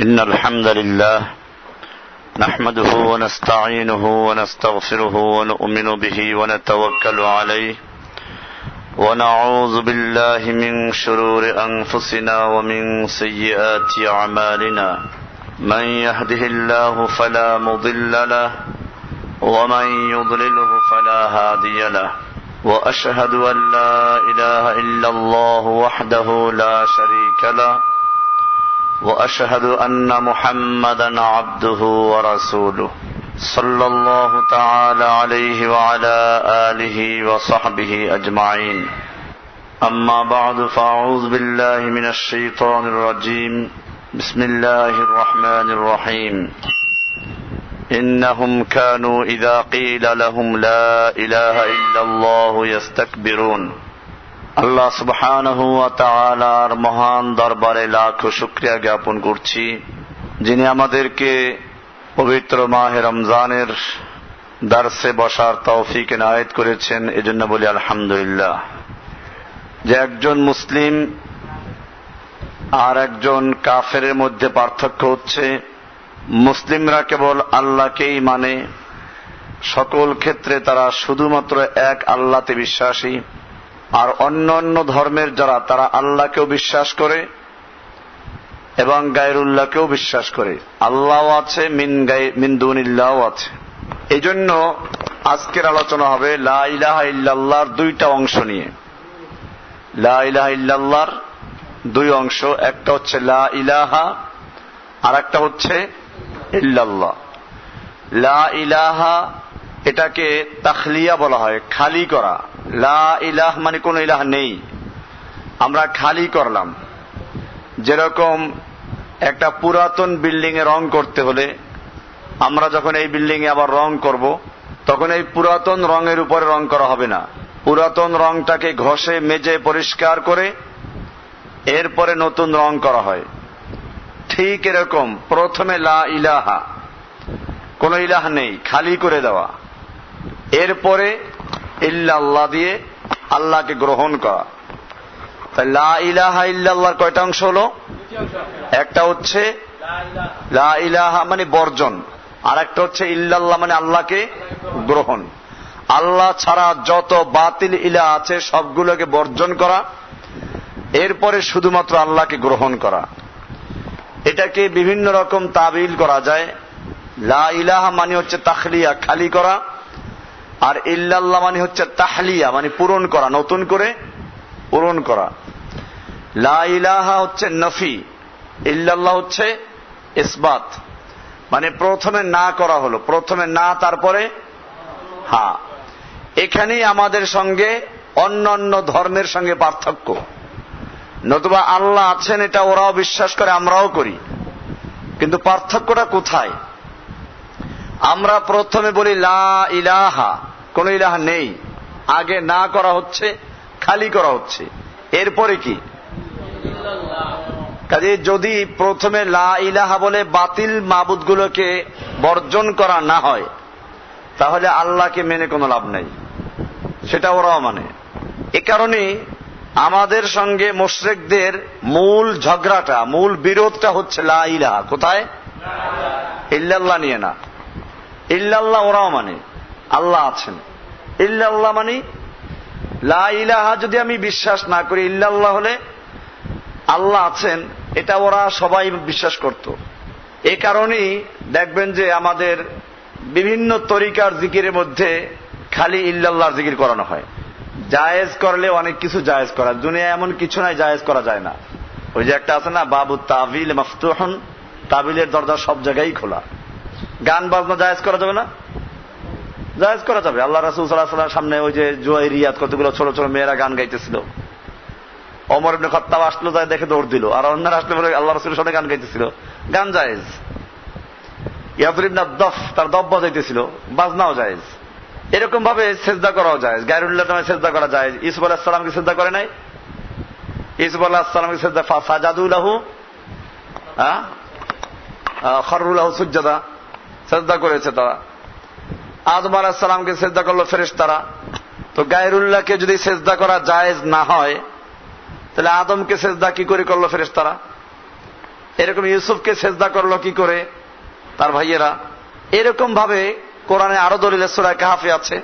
إن الحمد لله نحمده ونستعينه ونستغفره ونؤمن به ونتوكل عليه ونعوذ بالله من شرور أنفسنا ومن سيئات أعمالنا من يهده الله فلا مضل له ومن يضلله فلا هادي له وأشهد أن لا إله إلا الله وحده لا شريك له وأشهد أن محمدا عبده ورسوله صلى الله تعالى عليه وعلى آله وصحبه أجمعين أما بعد فأعوذ بالله من الشيطان الرجيم بسم الله الرحمن الرحيم إنهم كانوا إذا قيل لهم لا إله إلا الله يستكبرون আল্লাহ সুবহানাহু ওয়া তাআলার মহান দরবারে লাখ শুকরিয়া জ্ঞাপন করছি, যিনি আমাদেরকে পবিত্র মাহে রমজানের দারসে বসার তৌফিক এনায়েত করেছেন। এজন্য বলি আলহামদুলিল্লাহ। যে একজন মুসলিম আর একজন কাফেরের মধ্যে পার্থক্য হচ্ছে, মুসলিমরা কেবল আল্লাহকেই মানে, সকল ক্ষেত্রে তারা শুধুমাত্র এক আল্লাহতে বিশ্বাসী। আর অন্য অন্য ধর্মের যারা, তারা আল্লাহকেও বিশ্বাস করে এবং গায়রুল্লাহকেও বিশ্বাস করে। আল্লাহও আছে, মিন দুনিল্লাহও আছে। এই জন্য আজকের আলোচনা হবে লা ইলাহা ইল্লাল্লাহর দুইটা অংশ নিয়ে। লা ইলাহা ইল্লাল্লাহর দুই অংশ, একটা হচ্ছে লা ইলাহা আর একটা হচ্ছে ইল্লাল্লাহ। লা ইলাহা এটাকে তাখলিয়া বলা হয়, খালি করা। লা ইলাহ মানে কোন ইলাহ নেই, আমরা খালি করলাম। যেরকম একটা পুরাতন বিল্ডিং এ রং করতে হলে আমরা যখন এই বিল্ডিং এ আবার রং করব, তখন এই পুরাতন রঙের উপরে রং করা হবে না, পুরাতন রংটাকে ঘষে মেজে পরিষ্কার করে এরপরে নতুন রং করা হয়। ঠিক এরকম প্রথমে লা ইলাহা, কোন ইলাহ নেই, খালি করে দেওয়া। এরপরে ইল্লাল্লাহ দিয়ে আল্লাহকে গ্রহণ করা। তাই লা ইলাহা ইল্লাল্লাহর কয়টা অংশ হলো? একটা হচ্ছে লা ইলাহা মানে বর্জন, আর একটা হচ্ছে ইল্লাল্লাহ মানে আল্লাহকে গ্রহণ। আল্লাহ ছাড়া যত বাতিল ইলাহ আছে সবগুলোকে বর্জন করা, এরপরে শুধুমাত্র আল্লাহকে গ্রহণ করা। এটাকে বিভিন্ন রকম তাবিল করা যায়। লা ইলাহা মানে হচ্ছে তাখলিয়া, খালি করা, আর ইল্লাল্লাহ মানে হচ্ছে তাহলিয়া মানে পূরণ করা, নতুন করে পূরণ করা। লা ইলাহা হচ্ছে নফি, ইল্লাল্লাহ হচ্ছে ইসবাত। মানে প্রথমে না করা হলো, প্রথমে না তারপরে হ্যাঁ। এখানেই আমাদের সঙ্গে অন্য অন্য ধর্মের সঙ্গে পার্থক্য। নতুবা আল্লাহ আছেন এটা ওরাও বিশ্বাস করে, আমরাও করি, কিন্তু পার্থক্যটা কোথায়? আমরা প্রথমে বলি লা ইলাহা, কোন ইলাহা নেই, আগে না করা হচ্ছে, খালি করা হচ্ছে, এরপরে কি? কাজে যদি প্রথমে লা ইলাহা বলে বাতিল মাবুদগুলোকে বর্জন করা না হয়, তাহলে আল্লাহকে মেনে কোনো লাভ নেই, সেটা ওরাও মানে। এ কারণে আমাদের সঙ্গে মুশরিকদের মূল ঝগড়াটা, মূল বিরোধটা হচ্ছে লা ইলাহা। কোথায়? ইল্লাল্লাহ নিয়ে না। ইল্লাল্লাহ ওরাও মানে, আল্লাহ আছেন। ইল্লাল্লাহ মানে লা ইলাহা যদি আমি বিশ্বাস না করি, ইল্লাল্লাহ হলে আল্লাহ আছেন, এটা ওরা সবাই বিশ্বাস করত। এ কারণেই দেখবেন যে আমাদের বিভিন্ন তরিকার জিকিরের মধ্যে খালি ইল্লাল্লাহর জিকির করানো হয়। জায়েজ করলে অনেক কিছু জায়েজ করা, দুনিয়া এমন কিছু নাই জায়েজ করা যায় না। ওই যে একটা আছে না, বাবু তাবিল মাফতুহুন, তাবিলের দরজা সব জায়গায় খোলা। গান বাজনা জায়েজ করা যাবে না? জায়েজ করা যাবে। আল্লাহ রাসূল সাল্লাল্লাহু আলাইহি ওয়াসাল্লামের সামনে ওই যে জুয়াইরিয়াত, কতগুলো ছোট ছোট মেয়েরা গান গাইতেছিল। ওমর ইবনে খাত্তাব আসলো, তাই দেখে দৌড় দিল। আর অন্যরা আসলে বলে আল্লাহ রাসূলের সামনে গান গাইতেছিল, গান জায়েজ। ইয়াদরিব ইবনে দফ, তার দফ বাজাইতেছিল, বাজনাও জায়েজ। এরকম ভাবে সেজদা করাও জায়েজ, গায়রুল্লাহ নামে সেজদা করা জায়েজ। ইউসুফ আলাইহিস সালামকে সেজদা করে নাই? ইউসুফ আলাইহিস সালামকে সেজদা, ফাসাজাদু লাহু খাররু লাহু সুজদা, সেজদা করেছে তারা। আদম আলাইহিস সালামকে সেজদা করলো ফেরেশতারা। তো গায়রুল্লাহকে যদি সেজদা করা জায়েজ না হয়, তাহলে আদমকে সেজদা কি করে করলো ফেরেশতারা? এরকম ইউসুফকে সেজদা করলো কি করে তার ভাইয়েরা। এরকম ভাবে কোরআনে আরো দলিল সূরা কাহফে আছে,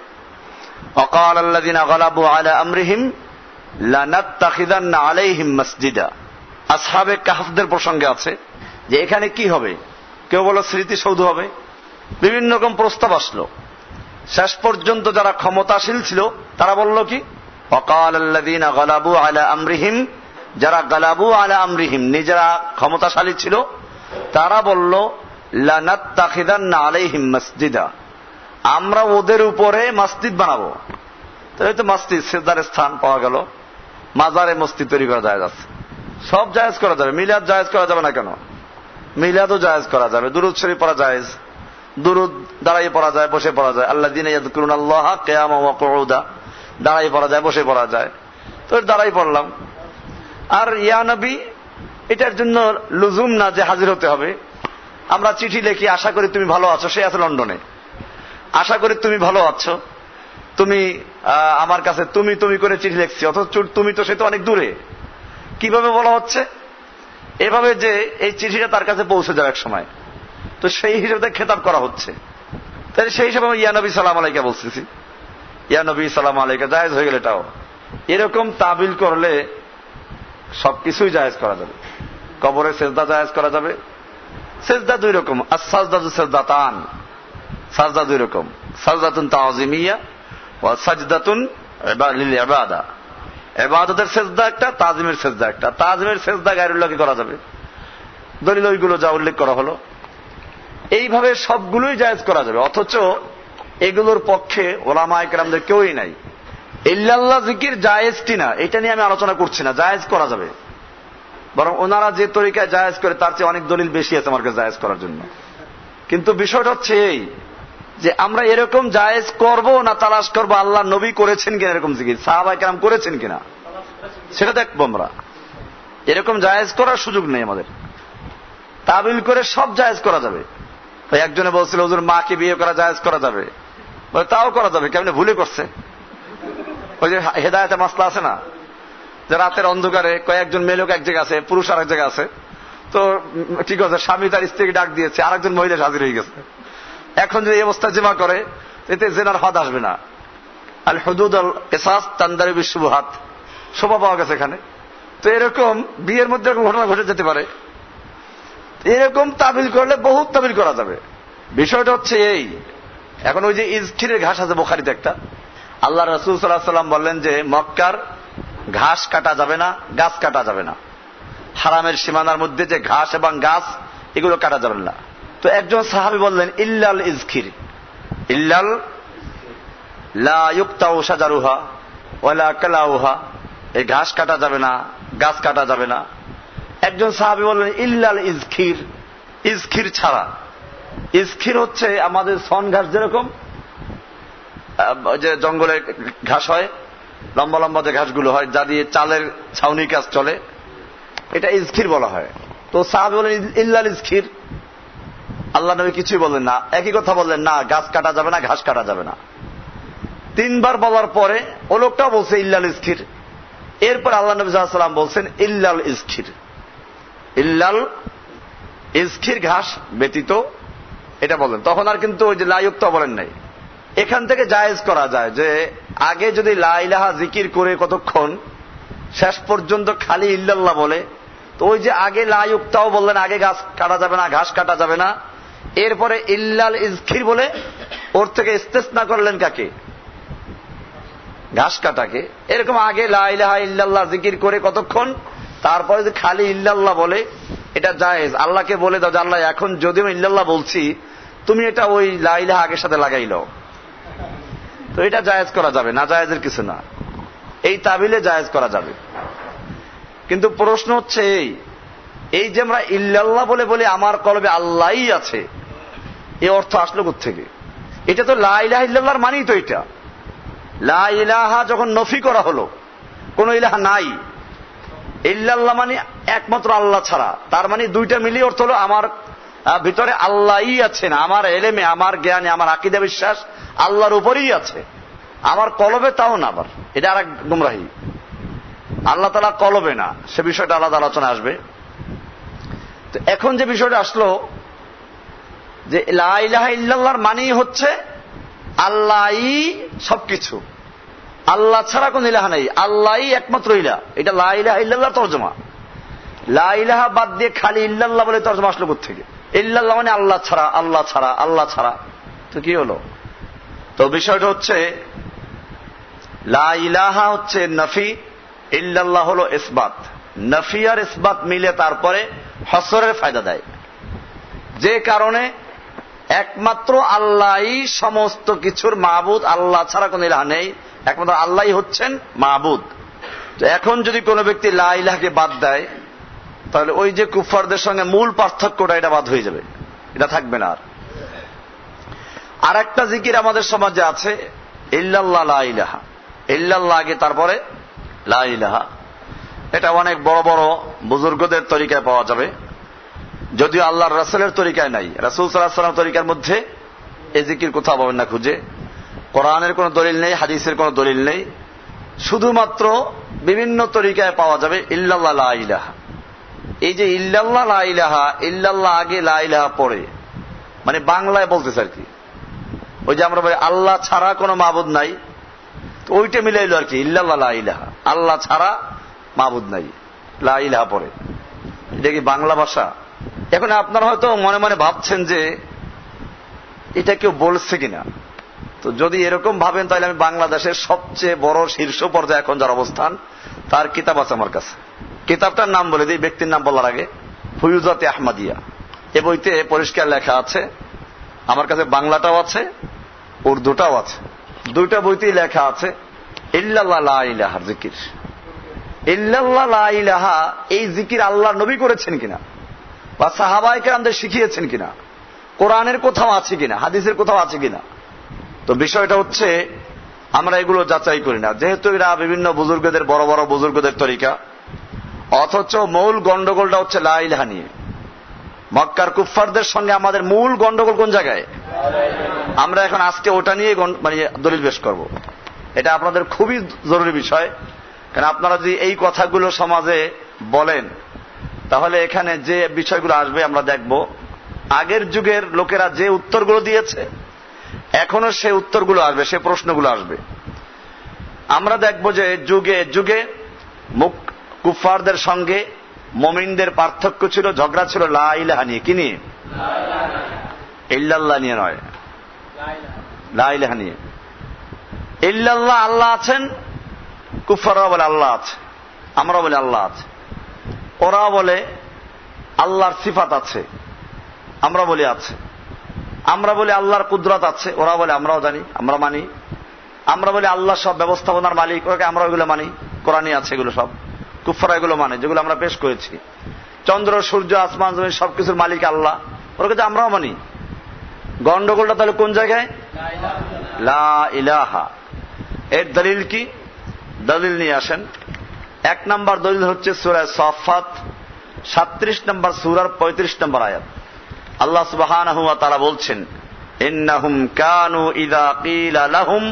ওয়াকাল আল্লাযিনা গালাবু আলা আমরিহিম লানাত্তাখিযান্না আলাইহিম মাসজিদা। আসহাবে কাহফদের প্রসঙ্গে আছে যে এখানে কি হবে, কেউ বলো স্মৃতিসৌধ হবে, বিভিন্ন রকম প্রস্তাব আসলো। শেষ পর্যন্ত যারা ক্ষমতাশীল ছিল তারা বলল কি, ওয়াকাল আল্লাযিনা গালাবু আলা আমরিহিম, যারা গালাবু আলা আমরিহিম নিজেরা ক্ষমতাশালী ছিল তারা বলল লানাত্তাখিযান্না আলাইহিম মাসজিদা, আমরা ওদের উপরে মসজিদ বানাবো। তাই তো মসজিদ সিজদার স্থান পাওয়া গেল, মাজারে মসজিদ তৈরি করা যায় আছে, সব জায়েজ করা যাবে। মিলাদ জায়েজ করা যাবে না কেন? মিলাদও জায়েজ করা যাবে, দুরূদ শরীফ পড়া জায়েজ, দুরূদ দাঁড়াই পড়া যায়, বসে পড়া যায়। আল্লাযীনা ইয়াযকুরুনাল্লাহা কিয়ামান ওয়া কুউদা, দাঁড়াই পড়া যায়, বসে পড়া যায়, তো দাঁড়াই পড়লাম। আর ইয়া নবী এটার জন্য লুজুম না যে হাজির হতে হবে। আমরা চিঠি লিখি, আশা করি তুমি ভালো আছো, সে আছে লন্ডনে, আশা করি তুমি ভালো আছো, তুমি আমার কাছে তুমি তুমি করে চিঠি লিখছি, অথচ তুমি তো সে তো অনেক দূরে। কিভাবে বলা হচ্ছে? এভাবে যে এই চিঠিটা তার কাছে পৌঁছে যাবে এক সময়, তো সেই হিসেবে খেতাব করা হচ্ছে। তাই সেই হিসেবে ইয়া নবী সালাম আলাইকা বলতেছি, ইয়া নবী সালাম আলাইকা জায়েজ হয়ে গেলে এটাও। এরকম তাবিল করলে সবকিছুই জায়েজ করা যাবে। কবরে সেজদা জায়েজ করা যাবে। সেজদা দুই রকম, as-সাজদাতু সাজদাতান, সাজদা দুই রকম, সাজদাতুন তাযিমিয়া ওয়া সাজদাতুন লিল ইবাদা। ইবাদতের সেজদা একটা, তাজিমের সেজদা একটা। তাজিমের সেজদা গায়রুল্লাহকে করা যাবে, দলিল ওইগুলো যা উল্লেখ করা হলো। এইভাবে সবগুলোই জায়েজ করা যাবে, অথচ এগুলোর পক্ষে ওলামায়ে কেরামদের কেউই নাই। ইল্লাল্লাহ জিকির জায়েজ কিনা এটা নিয়ে আমি আলোচনা করছি না, জায়েজ করা যাবে। বরং ওনারা যে তরিকায় জায়েজ করে তার চেয়ে অনেক দলিল বেশি আছে আমার কাছে জায়েজ করার জন্য। কিন্তু বিষয়টা হচ্ছে এই যে আমরা এরকম জায়েজ করব না তালাশ করব আল্লাহ নবী করেছেন কিনা, এরকম জিকির সাহাবায়ে কেরাম করেছেন কিনা সেটা দেখবো আমরা। এরকম জায়েজ করার সুযোগ নেই আমাদের। তাবিল করে সব জায়েজ করা যাবে। তাই একজনে বলছিল হুজুর মাকে বিয়ে করা জায়েজ করা যাবে, তাও করা যাবে, কেমনে ভুলে করছে। ওই যে হেদায়েতে মাসলা আছে না, যে রাতের অন্ধকারে কয়েকজন মেয়ে লোক এক জায়গায় আছে, পুরুষ আর এক জায়গায় আছে, তো ঠিক আছে স্বামী তার স্ত্রীকে ডাক দিয়েছে, আরেকজন মহিলা হাজির হয়ে গেছে। এখন যদি এই অবস্থা জেমা করে এতে জেনার হদ আসবে না। আল হুদুদ আল কিসাস তানদারি বিশুবহাত, শোভা পাওয়া গেছে এখানে। তো এরকম বিয়ের মধ্যে এরকম ঘটনা ঘটে যেতে পারে। এরকম তাবিল করলে বহুত তাবিল করা যাবে। বিষয়টা হচ্ছে এই, এখন ওই যে ইজখিরের ঘাস আছে বুখারীতে একটা, আল্লাহ রাসূল সাল্লাল্লাহু আলাইহি ওয়াসাল্লাম বললেন যে মক্কার ঘাস কাটা যাবে না, গাছ কাটা যাবে না। হারামের সীমানার মধ্যে যে ঘাস এবং গাছ এগুলো কাটা যাবে না। তো একজন সাহাবী বললেন ইল্লাল ইজখির, ইল্লাল লা ইউক্তাউ শাজারুহা ওয়ালা কালাউহা, এই ঘাস কাটা যাবে না, গাছ কাটা যাবে না। একজন সাহাবী বললেন ইল্লাল ইজখির, ইজখির ছাড়া। ইজখির হচ্ছে আমাদের সন ঘাস, যেরকম যে জঙ্গলে ঘাস হয়, লম্বা লম্বা যে ঘাসগুলো হয় যা দিয়ে চালের ছাউনি কাজ চলে, এটা ইজখির বলা হয়। তো সাহাবী বলেন ইল্লাল ইজখির। আল্লাহ নবী কিছুই বললেন না, একই কথা বললেন না গাছ কাটা যাবে না, ঘাস কাটা যাবে না। তিনবার বলার পরে ও লোকটাও বলছে ইল্লাল ইজখির। এরপর আল্লাহ নবী সাল্লাল্লাহু আলাইহি ওয়াসাল্লাম বলছেন ইল্লাল ইজখির, ইল্লাল ইজখির ঘাস ব্যতীত এটা বলেন। তখন আর কিন্তু ওই যে লা ইউক্তা বলেন নাই। এখান থেকে জায়েজ করা যায় যে আগে যদি লা ইলাহা জিকির করে কতক্ষণ, শেষ পর্যন্ত খালি ইল্লাল্লাহ বলে, তো ওই যে আগে লা ইউক্তাও বললেন, আগে গাছ কাটা যাবে না, ঘাস কাটা যাবে না, এরপরে ইল্লাল ইজখির বলে ওর থেকে ইস্তেসনা করলেন কাকে? ঘাস কাটাকে। এরকম আগে লা ইলাহা ইল্লাল্লাহ জিকির করে কতক্ষণ, তারপরে যে খালি ইল্লাল্লাহ বলে, এটা জায়েজ। আল্লাহকে বলে দাও যে আল্লাহ এখন যদিও ইল্লাল্লাহ বলছি, তুমি এটা ওই লা ইলাহা আগের সাথে লাগাই দাও। তো এটা জায়েজ করা যাবে, না জায়েজের কিছু না, এই তাবিলে জায়েজ করা যাবে। কিন্তু প্রশ্ন হচ্ছে এই যে আমরা ইল্লাল্লাহ বলে বলে আমার কলবে আল্লাহই আছে, এই অর্থ আসলো কোত্থেকে? এটা তো লা ইলাহা ইল্লাল্লাহর মানেই তো এটা। লা ইলাহা যখন নফি করা হলো, কোন ইলাহা নাই, ইল্লাল্লাহ মানে একমাত্র আল্লাহ ছাড়া, তার মানে দুইটা মিলিয়ে অর্থ হলো আমার ভিতরে আল্লাহই আছেন, আমার এলেমে, আমার জ্ঞানে, আমার আকীদা বিশ্বাস আল্লাহর উপরেই আছে, আমার কলবে তাও না। আবার এটা আর এক গুমরাহি। আল্লাহ তাআলা কলবে না, সে বিষয়টা আলাদা আলোচনা আসবে। তো এখন যে বিষয়টা আসলো যে লা ইলাহা ইল্লাল্লাহর মানেই হচ্ছে আল্লাহই সবকিছু, আল্লাহ ছাড়া কোন ইলাহা নেই, আল্লাহই একমাত্র ইলাহ। এটা লা ইলাহা ইল্লাল্লাহর তরজমা। লা ইলাহা বাদ দিয়ে খালি ইল্লাল্লাহ বলে তরজমা আসলো কোত্থেকে? ইল্লাল্লাহ মানে আল্লাহ ছাড়া, আল্লাহ ছাড়া, আল্লাহ ছাড়া। তো কি হলো? তো বিষয়টা হচ্ছে লা ইলাহা হচ্ছে নফি, ইল্লাল্লাহ হলো ইসবাত। নফি আর ইসবাত মিলে তারপরে হসরের ফায়দা দেয়, যে কারণে একমাত্র আল্লাহই সমস্ত কিছুর মাবুদ, আল্লাহ ছাড়া কোন ইলাহা নেই, একমাত্র আল্লাহই হচ্ছেন মাবুদ। তো এখন যদি কোনো ব্যক্তি লা ইলাহাকে বাদ দেয়, তাহলে ওই যে কুফফারদের সঙ্গে মূল পার্থক্যটা এটা বাদ হয়ে যাবে, এটা থাকবে না। আর একটা জিকির আমাদের সমাজে আছে, ইল্লাল্লাহ লা ইলাহা, ইল্লাল্লাহ আগে তারপরে লা ইলাহা। এটা অনেক বড় বড় বুজুর্গদের তরিকায় পাওয়া যাবে, যদিও আল্লাহর রাসূলের তরিকায় নাই। রাসূল সাল্লাল্লাহু আলাইহি ওয়াসাল্লাম তরিকার মধ্যে এই জিকির কোথাও পাবেন না খুঁজে। কোরআনের কোনো দলিল নেই, হাদিসের কোনো দলিল নেই, শুধুমাত্র বিভিন্ন তরিকায় পাওয়া যাবে ইল্লাল্লাহ লা ইলাহা। এই যে ইল্লাল্লাহ লা ইলাহা, ইল্লাল্লাহ আগে লা ইলাহা পরে, মানে বাংলায় বলতেছে আর কি, ওই যে আমরা বলি আল্লাহ ছাড়া কোনো মাবুদ নাই, তো ওইটা মিলাইলো আর কি, ইল্লাল্লাহ লা ইলাহা, আল্লাহ ছাড়া মাবুদ নাই, লা ইলাহা পরে। এটা কি বাংলা ভাষা? এখন আপনারা হয়তো মনে মনে ভাবছেন যে এটা কেউ বলছে কিনা। তো যদি এরকম ভাবেন তাহলে আমি বাংলাদেশের সবচেয়ে বড় শীর্ষ পর্যায়ে এখন যার অবস্থান, তার কিতাব আছে আমার কাছে। কিতাবটার নাম বলে দিই ব্যক্তির নাম বলার আগে, ফুয়ুজাতে আহমদিয়া। এ বইতে পরিষ্কার লেখা আছে, আমার কাছে বাংলাটাও আছে উর্দুটাও আছে, দুইটা বইতেই লেখা আছে ইল্লাল্লাহ লা ইলাহার জিকির। ইল্লাল্লাহ লা ইলাহা এই জিকির আল্লাহ নবী করেছেন কিনা, বা সাহাবায়ে কেরামদের শিখিয়েছেন কিনা, কোরআনের কোথাও আছে কিনা, হাদিসের কোথাও আছে কিনা। তো বিষয়টা হচ্ছে আমরা এগুলো যাচাই করি না, যেহেতু এরা বিভিন্ন বুজুর্গদের, বড় বড় বুজুর্গদের তরিকা, অথচ মূল গন্ডগোলটা হচ্ছে লা ইলাহা নিয়ে। মক্কার কুফফারদের সঙ্গে আমাদের মূল গন্ডগোল কোন জায়গায়? আমরা এখন আজকে ওটা নিয়ে মানে দলিল পেশ করব। এটা আপনাদের খুবই জরুরি বিষয়, কারণ আপনারা যদি এই কথাগুলো সমাজে বলেন, তাহলে এখানে যে বিষয়গুলো আসবে আমরা দেখব আগের যুগের লোকেরা যে উত্তরগুলো দিয়েছে এখনো সে উত্তরগুলো আসবে, সে প্রশ্নগুলো আসবে। আমরা দেখব যে যুগে যুগে কুফফারদের সঙ্গে মুমিনদের পার্থক্য ছিল, ঝগড়া ছিল লা ইলাহা নিয়ে। কি নিয়ে? ইল্লাল্লাহ নিয়ে নয়, লা ইলাহা নিয়ে। ইল্লাল্লাহ আল্লাহ আছেন, কুফফাররা বলে আল্লাহ আছে, আমরা বলে আল্লাহ আছে। ওরা বলে আল্লাহর সিফাত আছে, আমরা বলি আছে। আমরা বলি আল্লাহর কুদরত আছে, ওরা বলে আমরাও জানি, আমরা মানি। আমরা বলি আল্লাহ সব ব্যবস্থাপনার মালিক, ওকে আমরা ওইগুলো মানি, কোরআনই আছে এগুলো সব। কুফফাররা এগুলো মানে, যেগুলো আমরা পেশ করেছি। চন্দ্র সূর্য আসমান জমিন সবকিছুর মালিক আল্লাহ, ওরা কাছে আমরাও মানি। গন্ডগোলটা তাহলে কোন জায়গায়? লা ইলাহা। এর দলিল কি? দলিল নিয়ে আসেন। এক নাম্বার দলিল হচ্ছে সূরা সাফফাত 37 নম্বর সূরার 35 নম্বর আয়াত। আল্লাহ সুবহানাহু ওয়া তাআলা বলছেন, ইন্নাহুম কানু ইযা কিলা লাহুম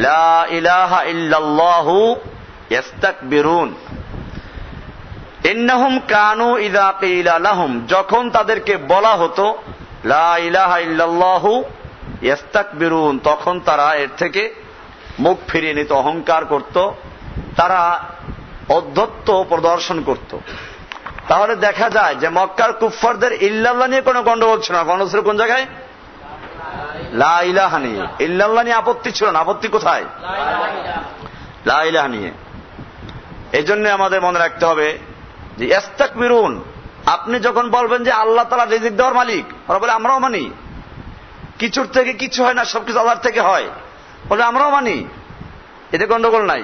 লা ইলাহা ইল্লাল্লাহু ইস্তাকবিরুন। ইন্নাহুম কানু ইযা কিলা লাহুম, যখন তাদেরকে বলা হতো লা ইলাহা ইল্লাল্লাহু ইস্তাকবিরুন, তখন তারা এর থেকে মুখ ফিরিয়ে নিত, অহংকার করত, তারা অধ্যত্ব প্রদর্শন করত। তাহলে দেখা যায় যে মক্কার কুফফারদের ইল্লাল্লাহ নিয়ে কোনো গন্ডগোল ছিল না। গন্ডগোল ছিল কোন জায়গায়? লা ইলাহা নিয়ে। ইল্লাল্লাহ নিয়ে আপত্তি ছিল না। আপত্তি কোথায়? লা ইলাহা নিয়ে। এই জন্য আমাদের মনে রাখতে হবে যে ইস্তাকবিরুন, আপনি যখন বলবেন যে আল্লাহ তাআলা রিজিক দেওয়ার মালিক, ওরা বলে আমরাও মানি। কিছুর থেকে কিছু হয় না, সবকিছু আল্লাহর থেকে হয়, বলে আমরাও মানি, এতে গন্ডগোল নাই।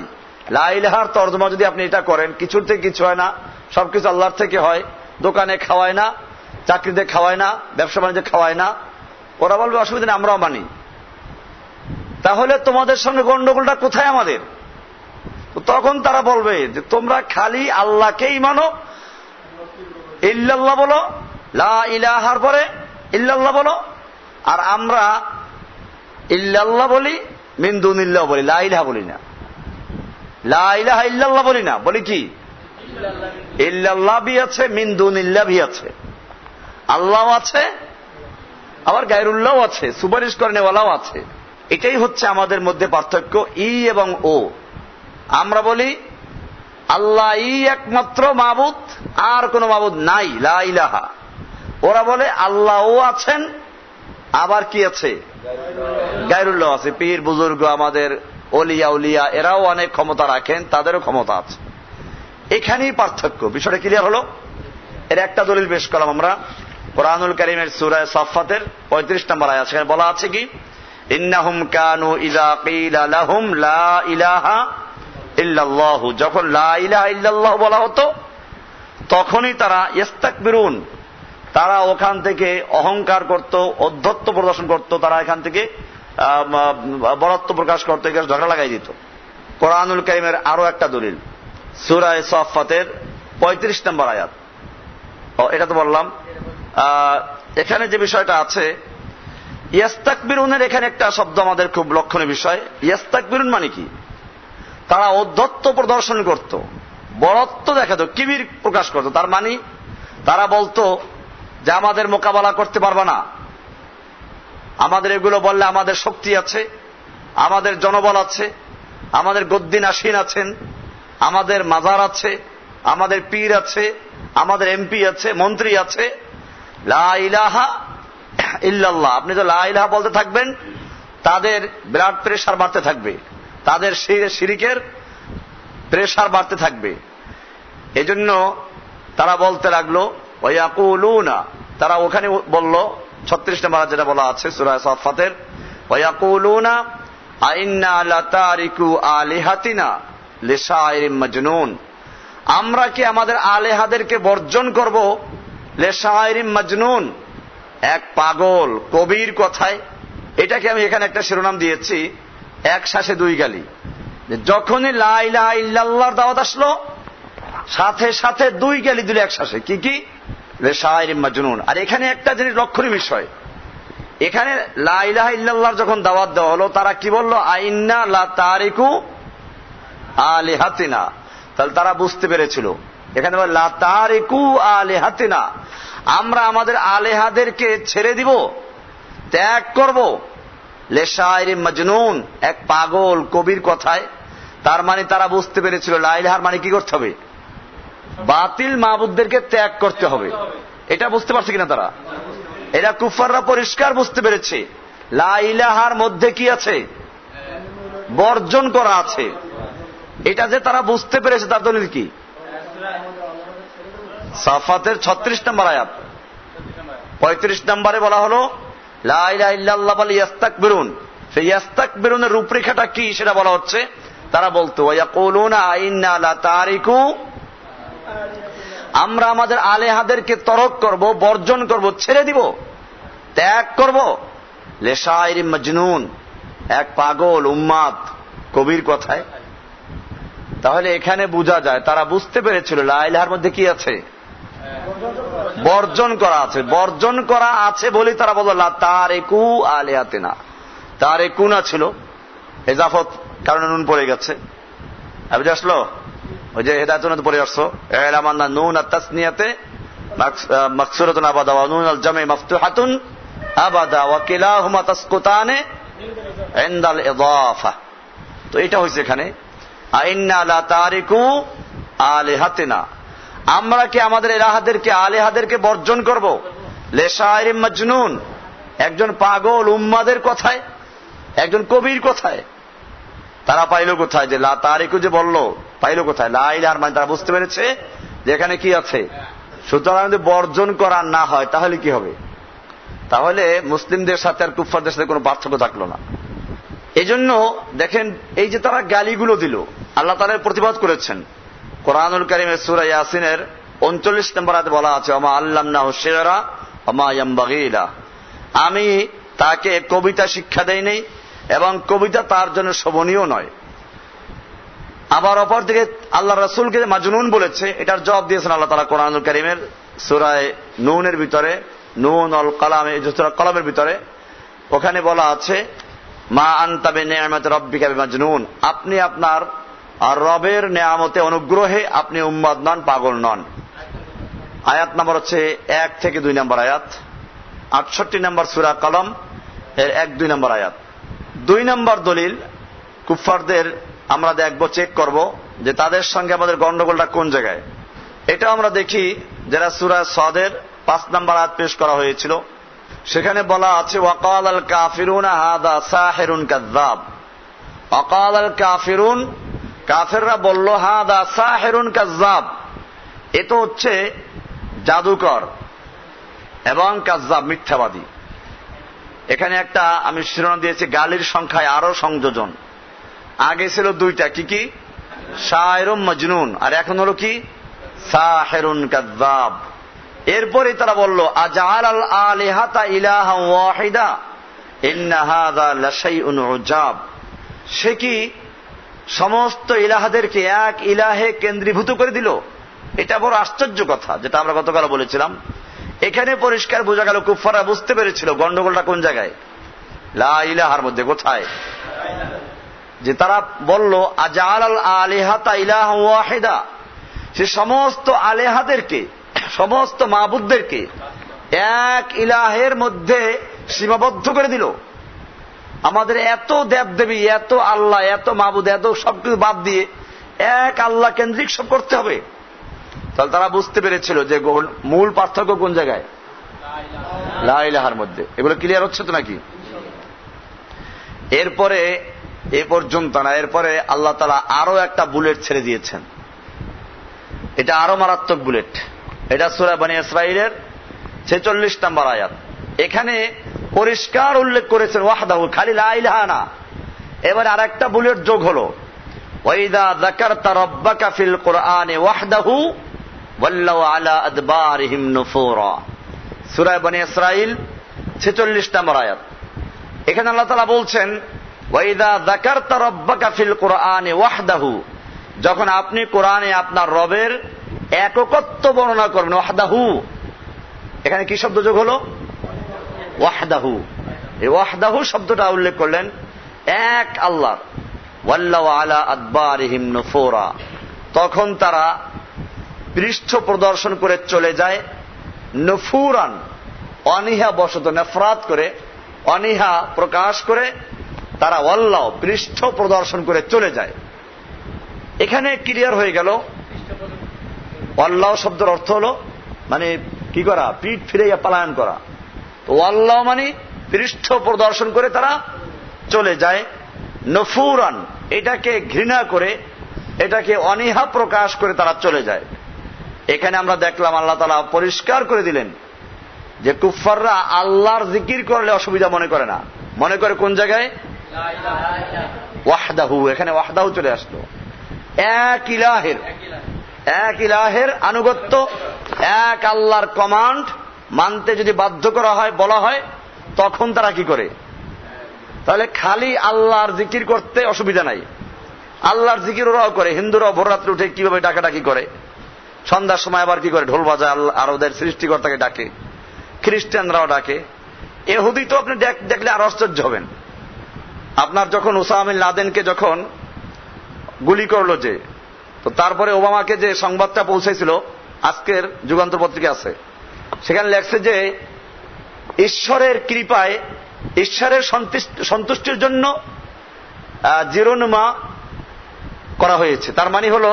লা ইলাহার তর্জমা যদি আপনি এটা করেন, কিছুর থেকে কিছু হয় না, সবকিছু আল্লাহর থেকে হয়, দোকানে খাওয়ায় না, চাকরিতে খাওয়ায় না, ব্যবসা বাণিজ্যে খাওয়ায় না, ওরা বলবে অসুবিধা নেই, আমরাও মানি। তাহলে তোমাদের সঙ্গে গন্ডগোলটা কোথায় আমাদের? তখন তারা বলবে যে তোমরা খালি আল্লাহকেই মানো, ইল্লাল্লাহ বলো, লা ইলাহার পরে ইল্লাল্লাহ বলো, আর আমরা ইল্লাল্লাহ বলি, মিন দুনিল্লাহ বলি, লা ইলাহা বলি না। লা ইলাহা ইল্লাল্লাহ বলি না, বলি কি? ইল্লাল্লাহ ভি আছে, মিন দুনিল্লাহ ভি আছে। আল্লাহ আছে, আবার গায়রুল্লাহ আছে, সুপারিশ করেনেওয়ালাও আছে। এটাই হচ্ছে আমাদের মধ্যে পার্থক্য, ই এবং ও। আমরা বলি আল্লাহ ই একমাত্র মাবুদ, আর কোন মাবুদ নাই, লা ইলাহা। ওরা বলে আল্লাহ ও আছেন, আবার কি আছে, গায়রুল্লাহ আছে। পীর বুজুর্গ, আমাদের ওলিয়া উলিয়া, এরাও অনেক ক্ষমতা রাখেন, তাদেরও ক্ষমতা আছে। এখানেই পার্থক্য। বিষয়টা ক্লিয়ার হলো? এর একটা দলিল পেশ করলাম আমরা, কোরআনুল কারীমের সূরা সাফফাতের 35 নম্বর আয়াত। সেখানে বলা আছে কি, ইন্নাহুম কানু ইযা কিলা লাহুম লা ইলাহা ইল্লাল্লাহু, যখন লা ইলাহা ইল্লাল্লাহ বলা হতো তখনই তারা ইস্তাকবিরুন, তারা ওখান থেকে অহংকার করত, অধ্যত্ব প্রদর্শন করত, তারা এখান থেকে বরত্ব প্রকাশ করত, ঝগড়া লাগাই দিত। কোরআনুল কারীমের আরো একটা দলিল, সূরা সাফফাতের 35 নম্বর আয়াত। এটা তো বললাম। এখানে যে বিষয়টা আছে, ইয়াস্তাকবিরুনের এখানে একটা শব্দ আমাদের খুব লক্ষণীয় বিষয়। ইয়াস্তাকবিরুন মানে কি? তারা ঔদ্ধত্য প্রদর্শন করত, বড়ত্ব দেখাতো, কিবির প্রকাশ করত। তার মানে তারা বলতো যে আমাদের মোকাবেলা করতে পারবে না, আমাদের এগুলো বললে আমাদের শক্তি আছে, আমাদের জনবল আছে, আমাদের গদ্দিন আসীন আছেন, আমাদের মাজার আছে, আমাদের পীর আছে, আমাদের এমপি আছে, মন্ত্রী আছে। লা ইলাহা ইল্লাল্লাহ, আপনি তো লা ইলাহা বলতে থাকবেন, তাদের ব্লাড প্রেশার বাড়তে থাকবে, তাদের শিরিকের প্রেশার বাড়তে থাকবে। এজন্য তারা বলতে লাগলো ওয়ায়াকুলুনা, তারা ওখানে বলল 36 নম্বর যেটা বলা আছে সূরা সাফফাতের, ওয়ায়াকুলুনা আইন্না লাতারিকু আলিহাতিনা লিশাইরিন মাজনুন, আমরা কি আমাদের আলেহাদেরকে বর্জন করব লিশাইরিন মাজনুন, এক পাগল কবির কথায়। এটাকে আমি এখানে একটা শিরোনাম দিয়েছি, এক শ্বাসে দুই গালি। যখনই লা ইলাহা ইল্লাল্লাহর দাওয়াত আসলো, সাথে সাথে দুই গালি দিল এক শ্বাসে। কি কি? লিশাইরিন মাজনুন। আর এখানে একটা জিনিস লক্ষণীয় বিষয়, এখানে লা ইলাহা ইল্লাল্লাহর যখন দাওয়াত দেওয়া হলো, তারা কি বলল? আইন্না লাতারিকু আলিহাতিনা। তাহলে তারা বুঝতে পেরেছিল, এখানে লা তারিকু আলিহাতিনা, আমরা আমাদের আলেহাদেরকে ছেড়ে দিব, ত্যাগ করব লিশাইরিন মাজনুন, এক পাগল কবির কথায়। তার মানে তারা বুঝতে পেরেছিল লা ইলাহার মানে কি করতে হবে? বাতিল মাবুদদেরকে ত্যাগ করতে হবে। এটা বুঝতে পারছে কিনা তারা? এরা কুফাররা পরিষ্কার বুঝতে পেরেছে লা ইলাহার মধ্যে কি আছে? বর্জন করা আছে। এটা যে তারা বুঝতে পেরেছে তার দলিল কি? সাফাতের 36 নম্বর আয়াত, 35 নম্বরে বলা হলো লা ইলাহা ইল্লাল্লাহ বলে ইয়াস্তাকবিরুন। সেই ইয়াস্তাকবিরুনের রূপরেখাটা কি সেটা বলা হচ্ছে। তারা বলতো ওয়ায়াকুলুনা ইন্না লাতারিকু, আমরা আমাদের আলেহাদেরকে তরক করব, বর্জন করব, ছেড়ে দিব, ত্যাগ করব লিশাইরিন মাজনুন, এক পাগল উম্মাদ কবির কথায়। তাহলে এখানে বোঝা যায় তারা বুঝতে পেরেছিল লা ইলাহার মধ্যে কি আছে? বর্জন করা আছে। বর্জন করা আছে বলেই তারা বলল লা তারিকু আলিহাতিনা। তারিকুনা ছিল এজাফত, কারণে নুন পড়ে গেছে। বুঝে আসলো? ওই যে হেদায়েতুন পড়ে আসছো, এলামান্না নুন আর তাসনিয়াতে মাকসুরাতুন আবাদা ওয়া নুন আল জামি মাফতুহাতুন আবাদা ওয়া কিলাহুমা তাসকুতানে ইনদাল ইদাফা। তো এটা হইছে এখানে আইন্না লা তারিকু আলিহাতিনা, আমরা কি আমাদের ইলাহাদেরকে আলেহাদেরকে বর্জন করব লিশাইরিন মাজনুন, একজন পাগল উম্মাদের কথায়, একজন কবির কথায়। তারা পাইল কোথায়? যে লা তারিকু যে বলল, পাইল কোথায়? লা ইলাহার মানে তারা বুঝতে পেরেছে যে এখানে কি আছে। সুতরাং যদি বর্জন করা না হয় তাহলে কি হবে? তাহলে মুসলিমদের সাথে আর কুফফারদের সাথে কোনো পার্থক্য থাকলো না। এজন্য দেখেন, এই যে তারা গালিগুলো দিল, আল্লাহ তাআলা প্রতিবাদ করেছেন। কোরআনুল কারীমের সূরা ইয়াসিনের 39 নম্বর আয়াতে বলা আছে ওমা আল্লামনাহু শি'রা ওমা ইয়ামবাগি লা, আমি তাকে কবিতা শিক্ষা দেই নাই এবং কবিতা তার জন্য শোভনীয় নয়। আবার অপরদিকে আল্লাহ রাসূলকে মাজনুন বলেছে, এটার জবাব দিয়েছেন আল্লাহ তাআলা কোরআনুল কারীমের সূরা নুনের ভিতরে, নুন আল কালামে, সূরা কলমের ভিতরে, ওখানে বলা আছে মা আনতা বিনিআমাতি রাব্বিকা বিমাজনুন, আপনি আপনার আর রবের নেয়ামতে অনুগ্রহে আপনি উম্মাদ নন, পাগল নন। আয়াত নাম্বার হচ্ছে 1 থেকে 2 নম্বর আয়াত, 68 নম্বর সূরা কলম এর 1-2 নম্বর আয়াত। 2 নম্বর দলিল, কুফফারদের আমরা দেখব, চেক করব যে তাদের সঙ্গে আমাদের গন্ডগোলটা কোন জায়গায়। এটা আমরা দেখি যারা সূরা সাদের 5 নম্বর আয়াত পেশ করা হয়েছিল, সেখানে বলা আছে ওয়াকাল আল কাফিরুনা হাদা সাহিরুন কাযযাব। ওয়াকাল আল কাফিরুন, কাফেররা বলল হাদা সাহিরুন কাযযাব, এ তো হচ্ছে জাদুকর এবং কাযযাব, মিথ্যাবাদী। এখানে একটা আমি শিরোনাম দিয়েছি গালির সংখ্যায় আরো সংযোজন। আগে ছিল 2টা, কি কি? শায়রুম মজনুন, আর এখন হলো কি? সাহিরুন কাযযাব। এরপরে তারা বলল আজআল আল আলিহাতা ইলাহা ওয়াহিদা ইন্না হাযা লাশাইউন উজাব, সে কি সমস্ত ইলাহদেরকে এক ইলাহে কেন্দ্রীভূত করে দিল? এটা বড় আশ্চর্য কথা, যেটা আমরা গতকাল বলেছিলাম। এখানে পরিষ্কার বোঝা গেল কুফফাররা বুঝতে পেরেছিল গন্ডগোলটা কোন জায়গায়, লা ইলাহার মধ্যে। কোথায়? যে তারা বলল আজআল আল আলিহাতা ইলাহা ওয়াহিদা, সে সমস্ত আলেহাদেরকে, সমস্ত মাবুদদেরকে এক ইলাহের মধ্যে সীমাবদ্ধ করে দিল। আমাদের এত দেবদেবী, এত আল্লাহ, এত মাবুদ, এত সবকিছু বাদ দিয়ে এক আল্লাহ কেন্দ্রিক সব করতে হবে। তাহলে তারা বুঝতে পেরেছিল যে মূল পার্থক্য কোন জায়গায়, লা ইলাহার মধ্যে। এগুলো ক্লিয়ার হচ্ছে তো নাকি? এরপরে এ পর্যন্ত না, এরপরে আল্লাহ তাআলা আরো একটা বুলেট ছেড়ে দিয়েছেন। এটা আরো মারাত্মক বুলেট। এটা সূরা বনী ইসরাঈলের 46 নম্বর আয়াত। এখানে পরিষ্কার উল্লেখ করেছেন ওয়াহদাহু, খালি লা ইলাহা না। এবার আরেকটা বুলেট যোগ হলো, ওয়াইদা যাকারতা রাব্বাকা ফিল কুরআনি ওয়াহদাহু ওয়াল্লাউ আলা আদবারিহিম নুফুরা। সূরা বনী ইসরাঈল 46 নম্বর আয়াত। এখানে আল্লাহ তাআলা বলছেন ওয়াইদা যাকারতা রাব্বাকা ফিল কুরআনি ওয়াহদাহু, যখন আপনি কোরআনে আপনার রবের একত্ব বর্ণনা করবেন। ওয়াহদাহু, এখানে কি শব্দ যোগ হলো? ওয়াহদাহু। এই ওয়াহদাহু শব্দটা উল্লেখ করলেন এক আল্লাহ। ওয়াল্লাহু আলা আদবারিহিম নুফুরা, তখন তারা পৃষ্ঠ প্রদর্শন করে চলে যায়। নুফুরান, অনীহা বশত, নফরাত করে, অনীহা প্রকাশ করে তারা ওয়াল্লাহ, পৃষ্ঠ প্রদর্শন করে চলে যায়। এখানে ক্লিয়ার হয়ে গেল আল্লাহ শব্দের অর্থ হলো মানে কি করা, পিঠ ফিরাইয়া পলায়ন করা। তো আল্লাহ মানে পৃষ্ঠ প্রদর্শন করে তারা চলে যায়। নফুরান, এটাকে ঘৃণা করে, এটাকে অনীহা প্রকাশ করে তারা চলে যায়। এখানে আমরা দেখলাম আল্লাহ তাআলা পরিষ্কার করে দিলেন যে কুফফাররা আল্লাহর জিকির করলে অসুবিধা মনে করে না, মনে করে কোন জায়গায়, ওয়াহদাহু। এখানে ওয়াহদাহু চলে আসলো, এক ইলাহের আনুগত্য, এক আল্লাহর কমান্ড মানতে যদি বাধ্য করা হয়, বলা হয়, তখন তারা কি করে? তাহলে খালি আল্লাহর জিকির করতে অসুবিধা নাই। আল্লাহর জিকির ওরাও করে। হিন্দুরাও ভোর রাত্রে উঠে কিভাবে ডাকাডাকি করে, সন্ধ্যার সময় আবার কি করে, ঢোল বাজায়, আর ওদের সৃষ্টিকর্তাকে ডাকে। খ্রিস্টানরাও ডাকে। ইহুদি তো আপনি দেখলে আর আশ্চর্য হবেন। আপনার যখন ওসামা বিন লাদেনকে যখন গুলি করলো যে, তো তারপরে ওবামাকে যে সংবাদটা পৌঁছেছিল, আজকের যুগান্তর পত্রিকা আছে, সেখানে লেখছে যে ঈশ্বরের কৃপায়, ঈশ্বরের সন্তুষ্টির জন্য জিরোনুমা করা হয়েছে। তার মানে হলো